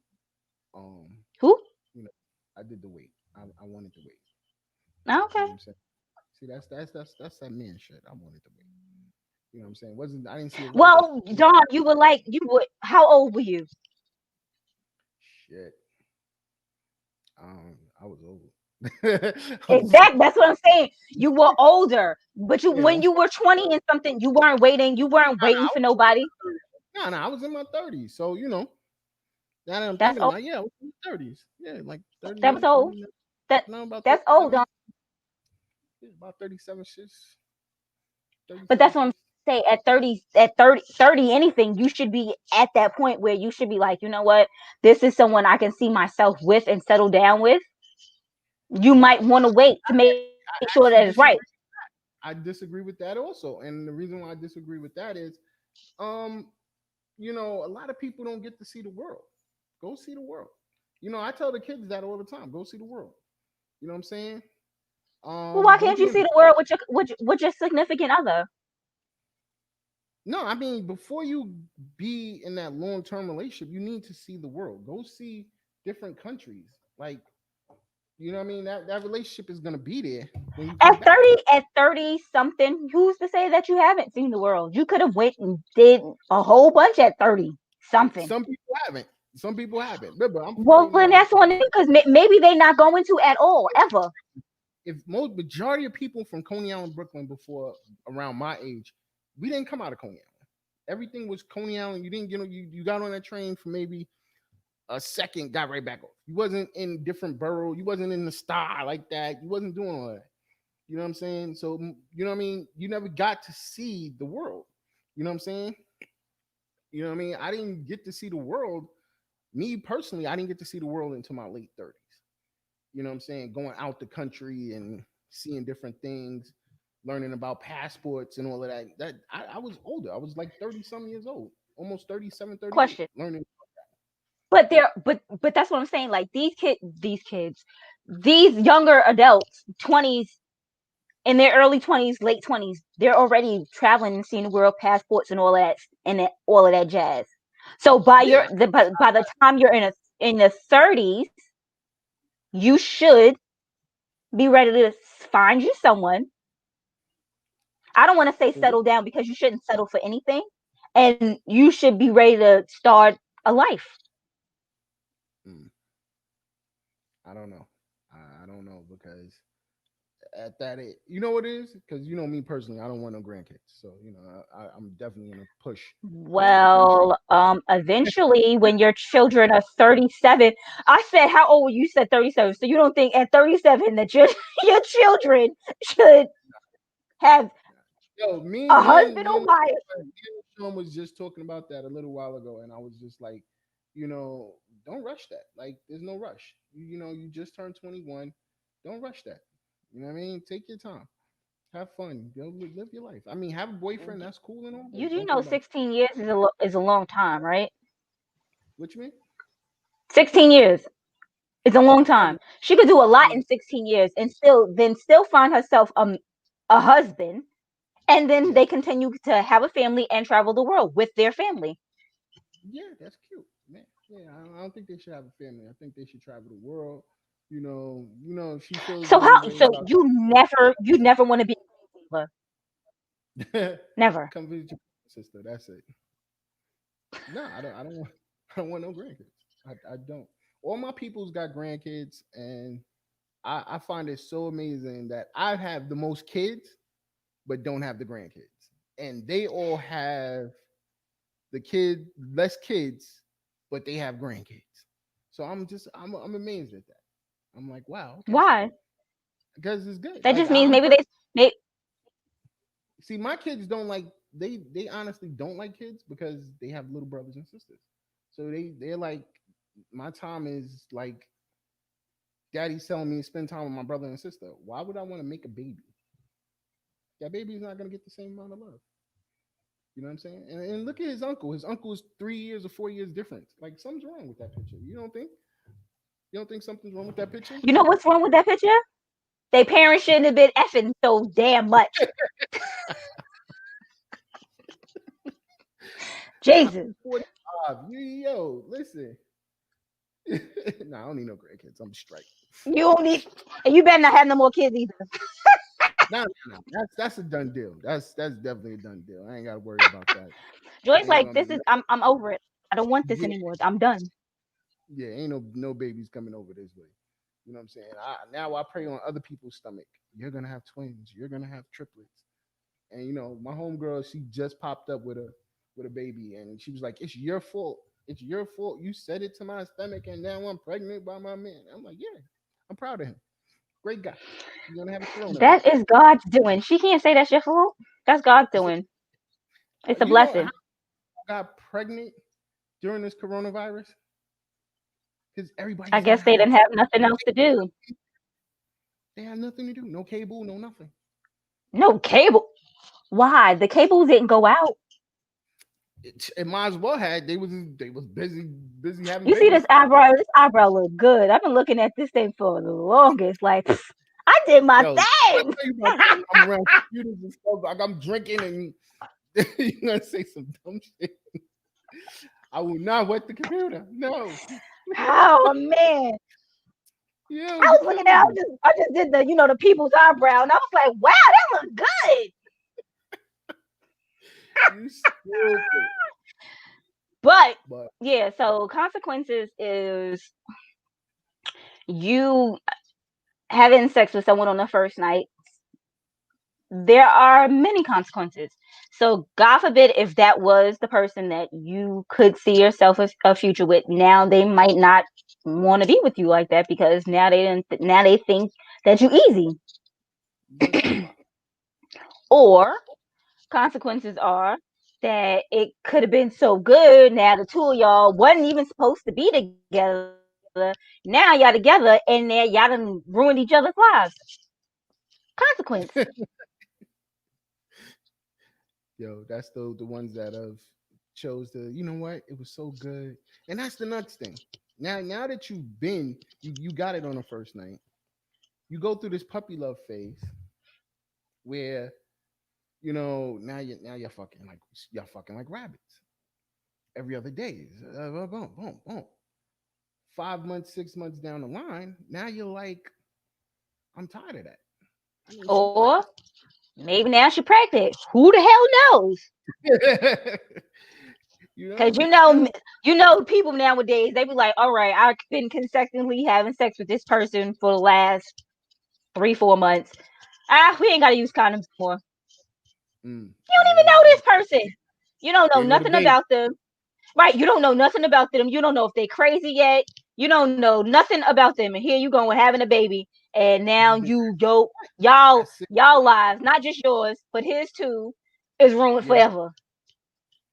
Um, Who? you know, I did the wait. I wanted to wait. You know Okay. what I'm saying? See, that's that man shit. I wanted to wait. You know what I'm saying? Wasn't I didn't see it like Well, Dawn, you were. How old were you? shit. I was old. I was Exactly. That's what I'm saying. You were older, but yeah. when you were 20 and something, you weren't waiting. You weren't waiting for nobody. No, I was in my 30s. So now that I'm That's thinking old. about, yeah, I was in my 30s. Yeah, like That was 38, old. 39. That No, about that's old, 37. Dawn. Yeah, about 37 shits. But 37 that's what I'm shits. saying. At 30, anything, you should be at that point where you should be like, you know what? This is someone I can see myself with and settle down with. You might Well, want to wait to make sure that it's right. actually disagree. I disagree with that also. And the reason why I disagree with that is, um, a lot of people don't get to see the world. Go see the world. I tell the kids that all the time. Go see the world. You know what I'm saying? Well, why Don't can't be you in. see the world with your significant other? No, I mean, before you be in that long term relationship, you need to see the world. Go see different countries. Like, you know what I mean? That relationship is gonna be there when you come back. At 30 something, who's to say that you haven't seen the world? You could have went and did a whole bunch at 30 something. Some people haven't. Some people haven't. Remember, I'm Well, 40 then now. that's on them because maybe they're not going to at all ever. If most majority of people from Coney Island, Brooklyn, before around my age, we didn't come out of Coney Island. Everything was Coney Island. You didn't, you got on that train for maybe a second, got right back off. You wasn't in different borough. You wasn't in the star like that. You wasn't doing all that. You know what I'm saying? So, you know what I mean? You never got to see the world. You know what I'm saying? You know what I mean? I didn't get to see the world. Me personally, I didn't get to see the world until my late 30s. You know what I'm saying? Going out the country and seeing different things, learning about passports and all of that. That I was older. I was like 30 some years old, almost 37, 38, Question. learning. But that's what I'm saying. Like these younger adults, 20s, in their early 20s, late 20s, they're already traveling and seeing the world, passports and all that all of that jazz. So Yeah. by the time you're in the 30s, you should be ready to find you someone. I don't want to say settle down because you shouldn't settle for anything, and you should be ready to start a life. Mm, I don't know. I don't know because at that age, you know what it is? Because me personally, I don't want no grandkids. So I'm definitely gonna push the grandchild. Well, eventually, when your children are 37, I said, how old were you? You said 37. So you don't think at 37 that your your children should have Yo, a husband or wife? me and Sean was just talking about that a little while ago, and I was just like, don't rush that. Like, there's no rush. You just turned 21. Don't rush that. You know what I mean? Take your time. Have fun. Live your life. I mean, have a boyfriend. That's cool and all, You but do don't know think about 16 years is a long time, right? what you mean. 16 years is a long I time. know. She could do a lot Yeah, in 16 years and still find herself a husband, and then yeah, they continue to have a family and travel the world with their family. yeah. That's cute, man. Yeah, I don't think they should have a family. I think they should travel the world. If she feels any way So about you never want to be a never. come visit your sister. That's it. No, I don't. I don't want. I don't want no grandkids. I don't. All my people's got grandkids, and I find it so amazing that I have the most kids, but don't have the grandkids, and they all have less kids, but they have grandkids. So I'm amazed at that. I'm like, wow, okay, Why? because it's good. That Like just means I'm maybe per- they see my kids don't like they honestly don't like kids because they have little brothers and sisters. So they're like my time is like daddy's telling me to spend time with my brother and sister. Why would I want to make a baby? That baby's not gonna get the same amount of love. You know what I'm saying? And look at his uncle. His uncle is 3 years or 4 years different. Like something's wrong with that picture. You don't think? You don't think something's wrong with that picture? you know what's wrong with that picture? They parents shouldn't have been effing so damn much. Jesus. 45. Listen. Nah, I don't need no grandkids. I'm straight. You don't need you better not have no more kids either. No. That's a done deal. That's definitely a done deal. I ain't gotta worry about that. Joy's Ain't like, gonna this be is I'm over it. I don't want this yeah, anymore. I'm done. yeah, ain't no babies coming over this way. You know what I'm saying? Now I pray on other people's stomach. You're gonna have twins. You're gonna have triplets. And my homegirl, she just popped up with a baby, and she was like, "It's your fault. It's your fault. You said it to my stomach, and now I'm pregnant by my man." I'm like, "Yeah, I'm proud of him. Great guy. You're gonna have a coronavirus." That is God's doing. She can't say that's your fault. That's God's It's, doing. It's a you know how blessing. I got pregnant during this coronavirus? Because I everybody's in the guess they house. didn't have nothing else to do. They had nothing to do. No cable, no nothing. No cable. Why? The cable didn't go out. it might as well had. They was busy having You see babies. this eyebrow? This eyebrow look good. I've been looking at this thing for the longest. Like, I did my Yo, I thing. tell you about time I'm around computers and stuff. Like I'm drinking and you're gonna say some dumb shit. I will not wet the computer. No. Oh man. Yo, I you was looking killing at, me. I just did the people's eyebrow, and I was like, wow, that look good. You stupid. But But yeah, so consequences is you having sex with someone on the first night. There are many consequences. So God forbid if that was the person that you could see yourself as a future with, now they might not want to be with you like that because now they think that you easy. you're a thought box. Or consequences are that it could have been so good. Now the two of y'all wasn't even supposed to be together. Now y'all together, and then y'all done ruined each other's lives. Consequence. Yo, that's the ones that have chose the. You know what? It was so good, and that's the nuts thing. Now that you've been, you got it on the first night. You go through this puppy love phase where now you're fucking like rabbits every other day. Boom, boom, boom. 5 months, 6 months down the line, now you're like, I'm tired of that. I need something Or maybe now she's pregnant. Who the hell knows? else. Because You still people nowadays, they be like, all right, I've been consecutively having sex with this person for the last 3-4 months. We ain't gotta use condoms anymore. You don't and even know then this person. You don't know here go the nothing baby. about them. Right? You don't know nothing about them. You don't know if they crazy yet. You don't know nothing about them. And here you going having a baby. And now That's it. y'all lives, not just yours, but his too, is ruined Yep. forever.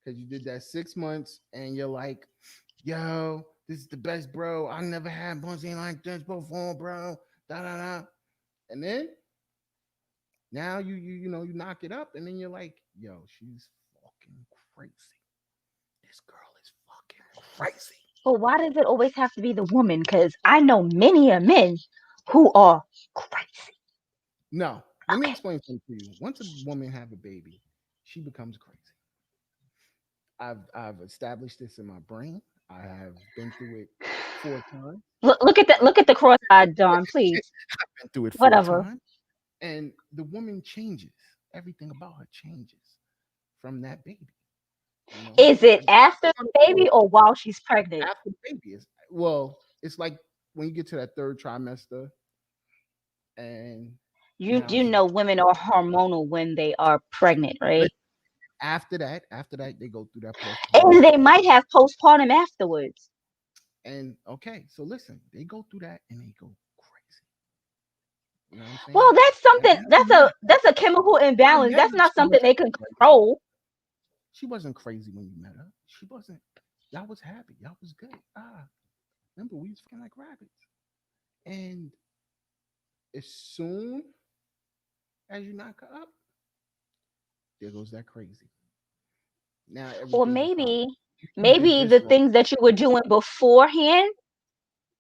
Because you did that 6 months and you're like, yo, this is the best, bro. I never had pussy like this before, bro. Da da da. And then now you knock it up and then you're like, yo, she's fucking crazy. This girl is fucking crazy. But why does it always have to be the woman? Because I know many a men who are crazy. No, let me Okay. explain something to you. Once a woman have a baby, she becomes crazy. I've established this in my brain. I have been through it 4 times. Look at the cross-eyed Don, please. Been through it four Whatever. times. And the woman changes. Everything about her changes from that baby. You know, Is it it's after part of the baby or while she's pregnant? after the baby. It's like when you get to that third trimester, and You now do she's know women are hormonal when they are pregnant, right? after that they go through that And postpartum. they might have postpartum afterwards. And okay, so listen, they go through that and they go crazy. You know what I'm Well, saying? that's Now something. you're mad. That's a chemical You're imbalance. mad That's that not she something wasn't they can crazy. control. She wasn't crazy when you met her. She wasn't. Y'all was happy. Y'all was good. Remember we was fucking like rabbits. And as soon as you knock her up, there goes that crazy. Now Or everything's a problem. You did maybe this the wrong. things that you were doing beforehand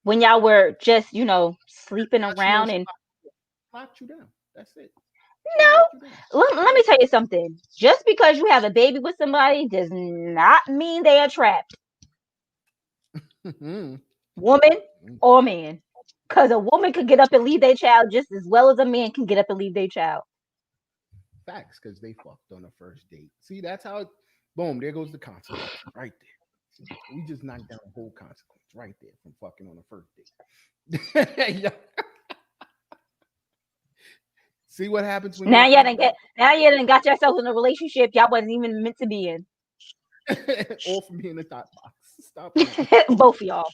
when y'all were just, sleeping Now she knows around she and locked you down. That's it. She no. locked you down. Let me tell you something. Just because you have a baby with somebody does not mean they are trapped, Mhm. woman or man. Because a woman could get up and leave their child just as well as a man can get up and leave their child. Facts, because they fucked on the first date. See, that's how it. Boom, there goes the consequence right there. We just knocked down a whole consequence right there from fucking on the first date. Yeah. See what happens when you're a thought box? Now you done got yourself in a relationship y'all wasn't even meant to be in. All from being a thought box. Stop playing. Both of y'all.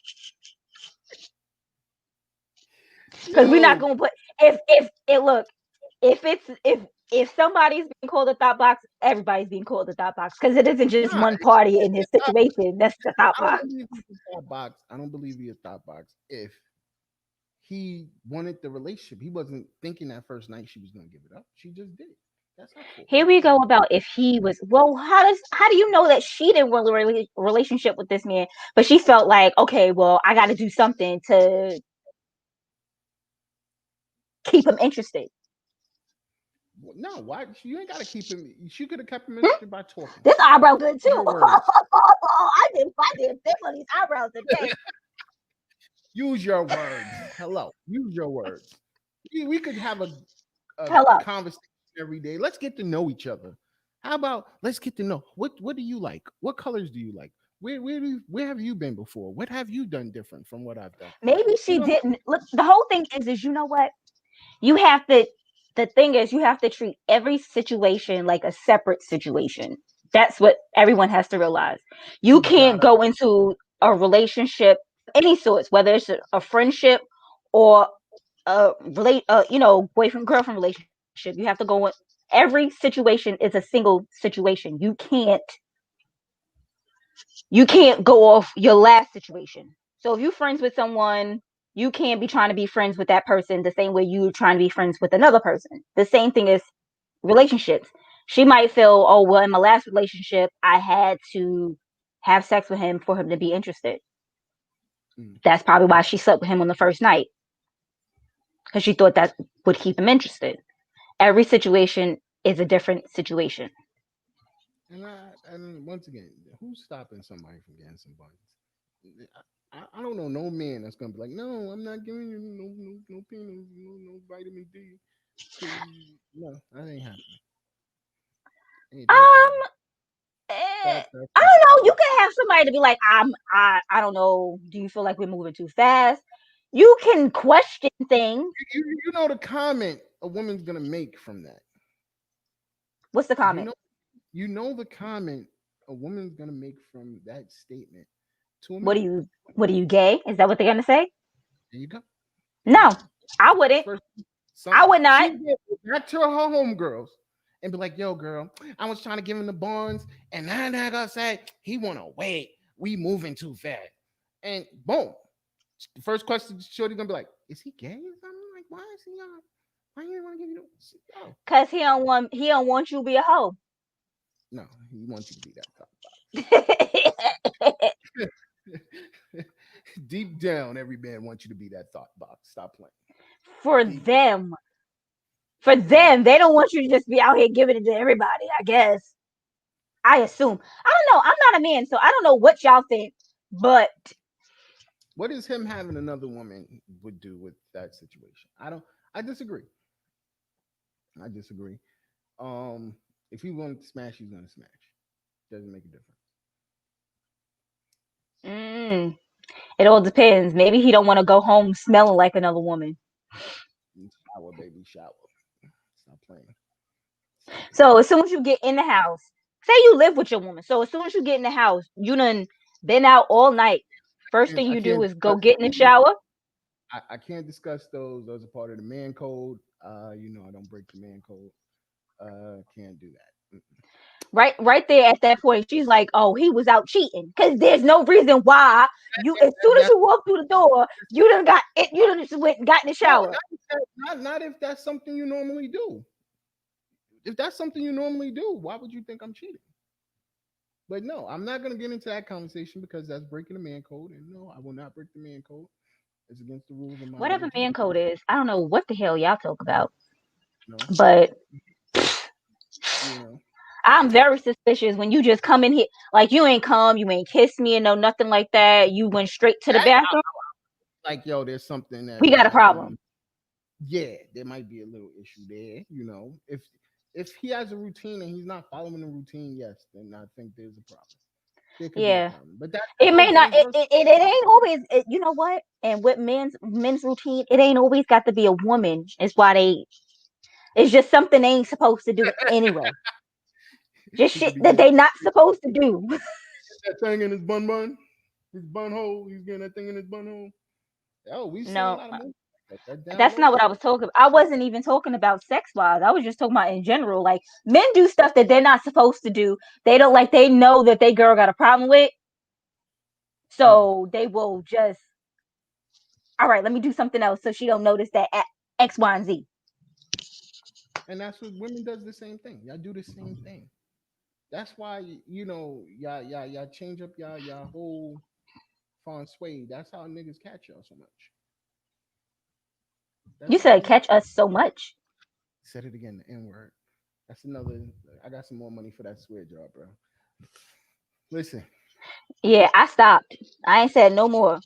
Because we're not Yo, gonna put if it look if somebody's being called a thought box, everybody's being called a thought box because it isn't just nah, one it's party in a this thought box. situation. That's the thought I don't box. believe he's a thought box. I don't believe he's a thought box. If he wanted the relationship, he wasn't thinking that first night she was gonna give it up. She just did it. That's not cool. Here we go about if he was well. How do you know that she didn't want a relationship with this man, but she felt like okay, well, I got to do something to keep him interested. No, why? You ain't got to keep him. She could have kept him Hmm? interested by talking. This eyebrow good Use too. your words. I did thick on these eyebrows today. Use your words. Hello. Use your words. We could have a Hello. conversation every day. Let's get to know each other. How about let's get to know what do you like? What colors do you like? Where have you been before? What have you done different from what I've done? Maybe You she know, didn't look. The whole thing is you know what? You have to. The thing is, you have to treat every situation like a separate situation. That's what everyone has to realize. You you can't gotta go into a relationship, any sorts, whether it's a friendship or boyfriend girlfriend relationship. You have to go in. Every situation is a single situation. You can't go off your last situation. So if you're friends with someone, you can't be trying to be friends with that person the same way you're trying to be friends with another person. The same thing is relationships. She might feel, oh, well, in my last relationship, I had to have sex with him for him to be interested. mm, That's probably why she slept with him on the first night because she thought that would keep him interested. Every situation is a different situation. and once again, who's stopping somebody from getting some buns? I don't know no man that's gonna be like, no, I'm not giving you no penis, no vitamin D, because no, that ain't happening. Ain't that Um, happening? That's I not don't know. happening. You can have somebody to be like, I don't know. Do you feel like we're moving too fast? You can question things. You know the comment a woman's gonna make from that. What's the You comment? know you know the comment a woman's gonna make from that statement to a What are man. you? What are you gay? Is that what they're gonna say? There you go. There you No, go. I wouldn't. First, I would not. she's gonna go back to her homegirls and be like, "Yo, girl, I was trying to give him the bonds, and now they're gonna say he wanna wait. We moving too fast." And boom, the first question, Shorty gonna be like, "Is he gay or something? Like, why is he on? Why you want to give you the? Oh, Cause he don't want you to be a hoe. no, he wants you to be that top box. Deep down, every man wants you to be that thought box. Stop playing. for Deep down. them, for Mm. them, they don't want you to just be out here giving it to everybody. I guess. I assume. I don't know. I'm not a man, so I don't know what y'all think. But What is him having another woman would do with that situation? I don't. I disagree. I disagree. Um, if he wanted to smash, he's gonna smash. Doesn't make a difference. mm, it all depends. Maybe he don't want to go home smelling like another woman. Shower, baby, shower. Stop playing. Stop playing. So as soon as you get in the house, say you live with your woman. So as soon as you get in the house, you done been out all night. First thing I you do can't is go discuss get in the those. shower. I can't discuss those. Those are part of the man code. You know, I don't break the man code. Can't do that. Right there at that point, she's like, "Oh, he was out cheating." Because there's no reason why you. As soon as That, you walk through the door, you done got it. You done just went and got in the no, shower. not if that's something you normally do. If that's something you normally do, why would you think I'm cheating? But no, I'm not gonna get into that conversation because that's breaking the man code. And no, I will not break the man code. It's against the rules of my Whatever religion. man code is, I don't know what the hell y'all talk about, No, but you know, I'm very suspicious when you just come in here like you ain't come, you ain't kissed me and no nothing like that. You went straight to the that bathroom. like yo, there's something We that got a problem. yeah, there might be a little issue there. You know, if he has a routine and he's not following the routine, yes, then I think there's a problem. There could be a Yeah, problem, but that it may goes not. vice It, versa. it, it, it ain't always. You know what? And with men's routine, it ain't always got to be a woman. It's why they. It's just something they ain't supposed to do anyway. Just He could shit be that getting they not supposed to do. that thing in his bun hole. He's getting that thing in his bun hole. Oh, we've seen a No, lot of movies like that down that's low not what I too. was talking. I wasn't even talking about sex wise. I was just talking about in general. Like men do stuff that they're not supposed to do. They don't like. They know that they girl got a problem with, Mm. so they will just. All right, let me do something else so she don't notice that X, Y, and Z. And that's what women does the same thing. Y'all do the same thing. That's why y'all change up y'all whole feng shui. That's how niggas catch y'all so much. That's You how said niggas catch us so much. said it again, the N word. That's another. I got some more money for that swear job, bro. Listen, Yeah, I stopped. I ain't said no more.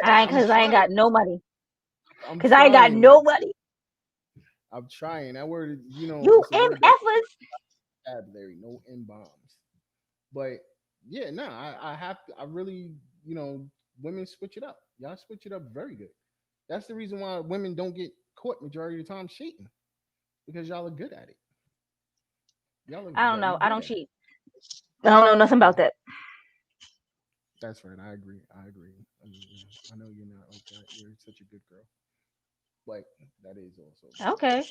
I ain't I'm cause I ain't trying. got no money. I'm Cause I ain't got trying. no money. I'm trying. That word is, You it's a word that MFers. vocabulary, no N bombs. But yeah, no, I have to. I really, women switch it up. Y'all switch it up very good. That's the reason why women don't get caught majority of the time cheating because y'all are good at it. Y'all are I don't very know. I good don't at it. cheat. I don't know nothing Yeah, about that. that's right. I agree. I agree. I mean, I know you're not like that. You're such a good girl, but that is also true. Okay.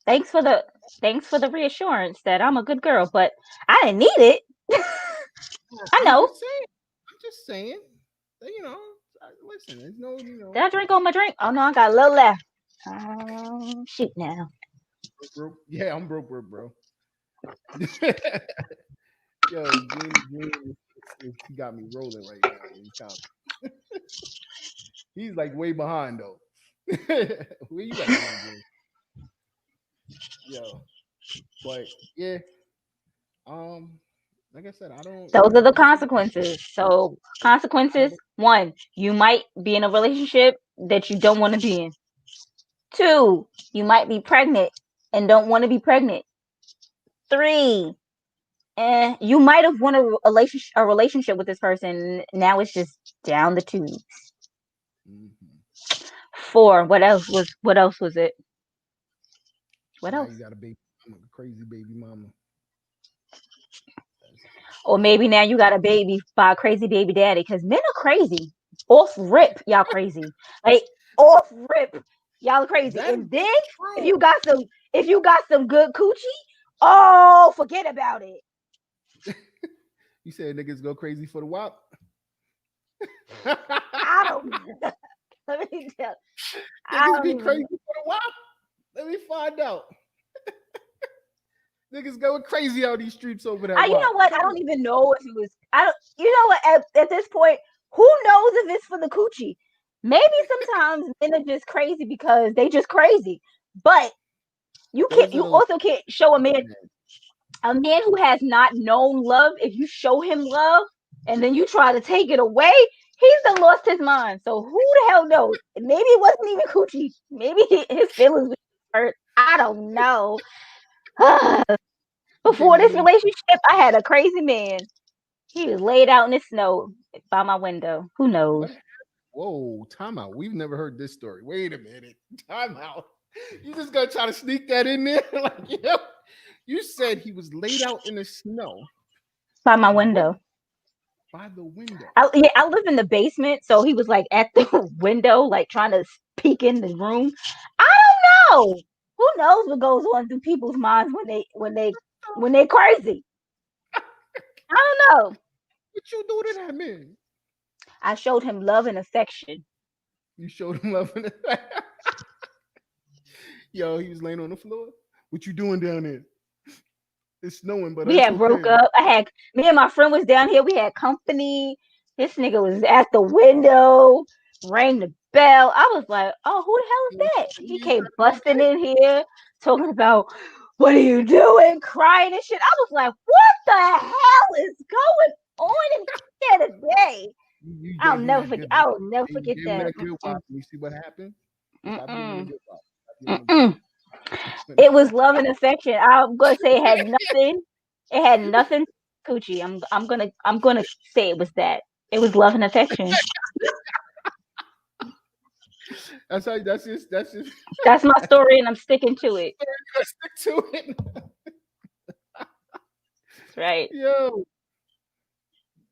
Thanks for the thanks for the reassurance that I'm a good girl, but I didn't need it. Yeah, I I'm know. just saying. I'm just saying. That, listen. There's no, Did I drink all my drink? Oh no, I got a little left. Shoot now. broke. Yeah, I'm broke, bro. Yo, Gene he got me rolling right now. He's he's like way behind though. Where you at, Gene? Yo, but yeah, um, like I said, I don't. Those are the That's a consequences. So I have consequences, one, you might be in a relationship that you don't want to be in. Two, you might be pregnant and don't want to be pregnant. Three, you might have won a relationship with this person. Now it's just down the tubes. hmm Four, what else was it? What Now you else? got a baby, mama, crazy baby mama. That's Or maybe now you got a baby by a crazy baby daddy because men are crazy. Off rip, y'all crazy. Like off rip, y'all crazy. that is And then if true. you got some, if you got some good coochie, oh, forget about it. You said niggas go crazy for the WAP. I don't. Let me tell. I Niggas don't be even. crazy for the WAP. Let me find out. Niggas going crazy out these streets over that You WAP. know what? I Come don't on. even know if it was. I don't. You know what? At this point, who knows if it's for the coochie? Maybe sometimes men are just crazy because they just crazy. But you can't. Those are You those also can't show men. a man who has not known love. If you show him love and then you try to take it away, he's done lost his mind. So who the hell knows? Maybe it wasn't even coochie. Maybe his feelings were hurt. I don't know. You can't Before this believe. relationship, I had a crazy man. He was laid out in the snow by my window. Who knows? What? Whoa, time out. We've never heard this story. Wait a minute. Time out. You just gonna try to sneak that in there? Like, you said he was laid out in the snow. By my Where? window. By the window. I live in the basement, so he was like at the window, like trying to peek in the room. I don't know. Who knows what goes on through people's minds when they crazy? I don't know. What you do to that man? I showed him love and affection. You showed him love in the Yo, he was laying on the floor. What you doing down there? It's snowing, but We it's had broke okay. up. I had Me and my friend was down here. We had company. This nigga was at the window, rang the bell. I was like, "Oh, who the hell is You that?" He ain't came trying to play busting in here, talking about what are you doing, crying and shit. I was like, "What the hell is going on in here today?" You I'll gave him never that forget. good. I'll never You forget gave him that. that good wop. You see what happened? Stop giving the Mm-mm. good wop. Stop giving the good Mm-mm. wop. It was love and affection. I'm gonna say it had nothing. It had nothing. Coochie. I'm gonna say it was that. It was love and affection. That's how. That's just. That's my That's story, and I'm sticking to it. gonna stick to it. Right. Yo,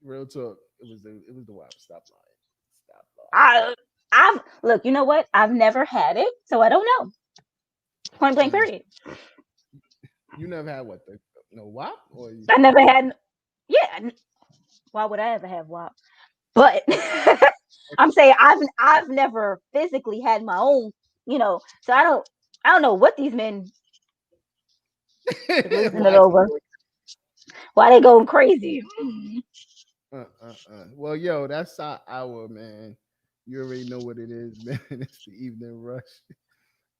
real talk. It was the wop. Stop lying. Stop lying. I I've look. You know what? I've never had it, so I don't know. Point blank. Mm. Period. You never had what the no wop or you, I never had. Yeah. Why would I ever have WAP? But I'm saying I've never physically had my own. So I don't know what these men Losing it over. Why they going crazy? Well, yo, that's our hour, man. You already know what it is, man. It's the evening rush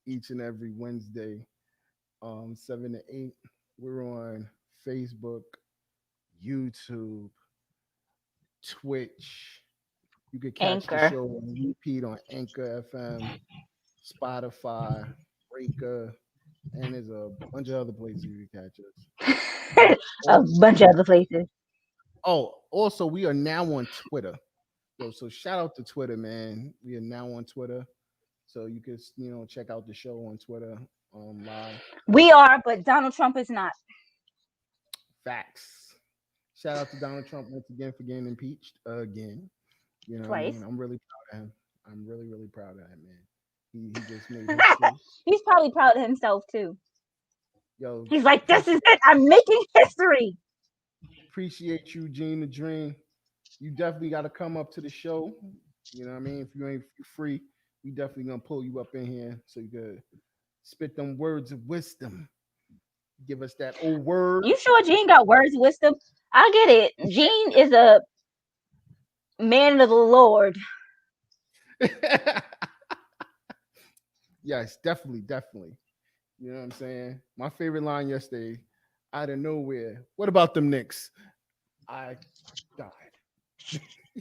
each and every Wednesday, 7 to 8. We're on Facebook, YouTube, Twitch. You could catch the Anchor. show on repeat on Anchor FM, Spotify, Breaker, and there's a bunch of other places you can catch us. A bunch of other places. Oh, also, we are now on Twitter. Yo, so shout out to Twitter, man. We are now on Twitter. So you can, check out the show on Twitter live. We are, but Donald Trump is not. Facts. Shout out to Donald Trump once again for getting impeached again. You know Twice. What I mean? I'm really proud of him. I'm really, really proud of that man. He just made history. He's probably proud of himself too. Yo, he's like, this is it. I'm making history. Appreciate you, Gene the Dream. You definitely got to come up to the show. You know what I mean? If you ain't free, we definitely gonna pull you up in here so you could spit them words of wisdom. Give us that old word. You sure Gene got words of wisdom? I get it. Gene is a man of the Lord. Yes, definitely. You know what I'm saying? My favorite line yesterday, out of nowhere. What about them Knicks? I died.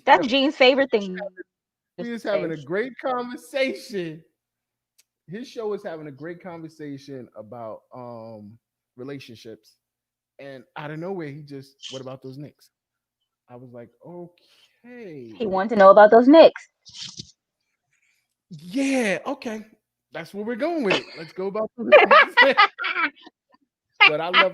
That's Gene's favorite thing. We was having a great conversation. His show is having a great conversation about relationships. And out of nowhere, he just, what about those Knicks? I was like, okay. He wanted to know about those Knicks. Yeah, okay. That's where we're going with it. Let's go about those But I love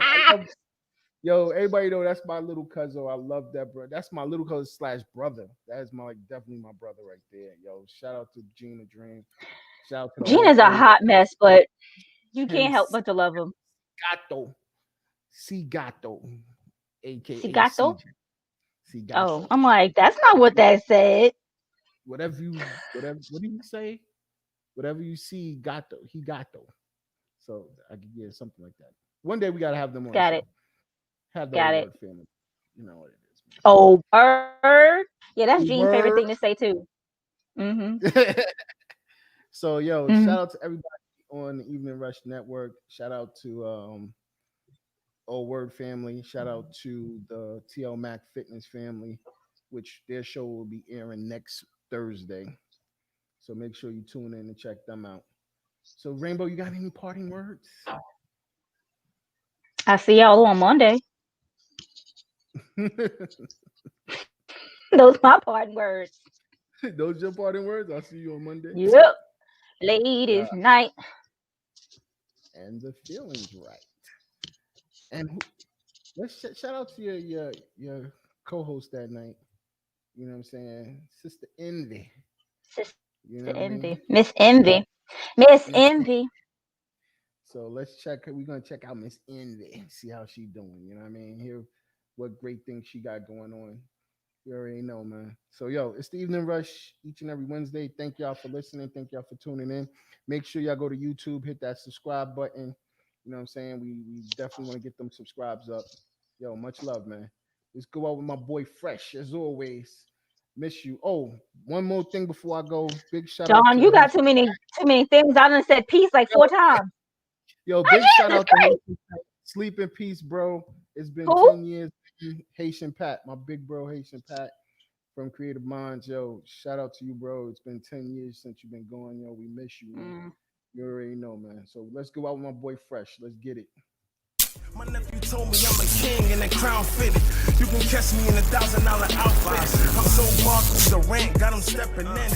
yo, everybody know that's my little cousin. I love that, bro. That's my little cousin / brother. That is definitely my brother right there. Yo, shout out to Gene the Dream. Shout out to Gene is a hot mess, but you can't help but to love him. Cigato, aka Cigato? Cigato. Oh, I'm like, that's not what that said. What do you say? Whatever you see, he gato. So I could get something like that. One day we gotta have them on. Got it. Have the Got it. Family. You know what it is. Man. Oh, word. Yeah, that's Gene's favorite thing to say too. Mm-hmm. So, yo, shout out to everybody on the Evening Rush Network. Shout out to Old Word family. Shout out to the TL Mac Fitness family, which their show will be airing next Thursday. So make sure you tune in and check them out. So, Rainbow, you got any parting words? I see y'all on Monday. Those my parting words. Those your parting words? I'll see you on Monday. Yep. Ladies night. And the feeling's right. And let's shout out to your co-host that night. You know what I'm saying? Sister Envy. Sister Envy. Miss Envy. Miss Envy. So let's check. We're gonna check out Miss Envy, see how she doing. You know what I mean? Hear what great things she got going on. You already know, man. So yo, it's the Evening Rush each and every Wednesday. Thank y'all for listening. Thank y'all for tuning in. Make sure y'all go to YouTube, hit that subscribe button. You know what I'm saying? We definitely want to get them subscribes up. Yo, much love, man. Let's go out with my boy Fresh as always. Miss you. Oh, one more thing before I go. Big shout out. John, you got too many things. I done said peace like 4 times. Yo, big shout out to Sleep in Peace, bro. It's been 10 years. Haitian Pat, my big bro Haitian Pat from Creative Minds. Yo, shout out to you, bro. It's been 10 years since you've been going. Yo, we miss you, man. You already know, man. So let's go out with my boy Fresh. Let's get it. My nephew told me I'm a king and that crown fitted. You can catch me in $1,000 outfit. I'm so marked, the rent got him stepping in.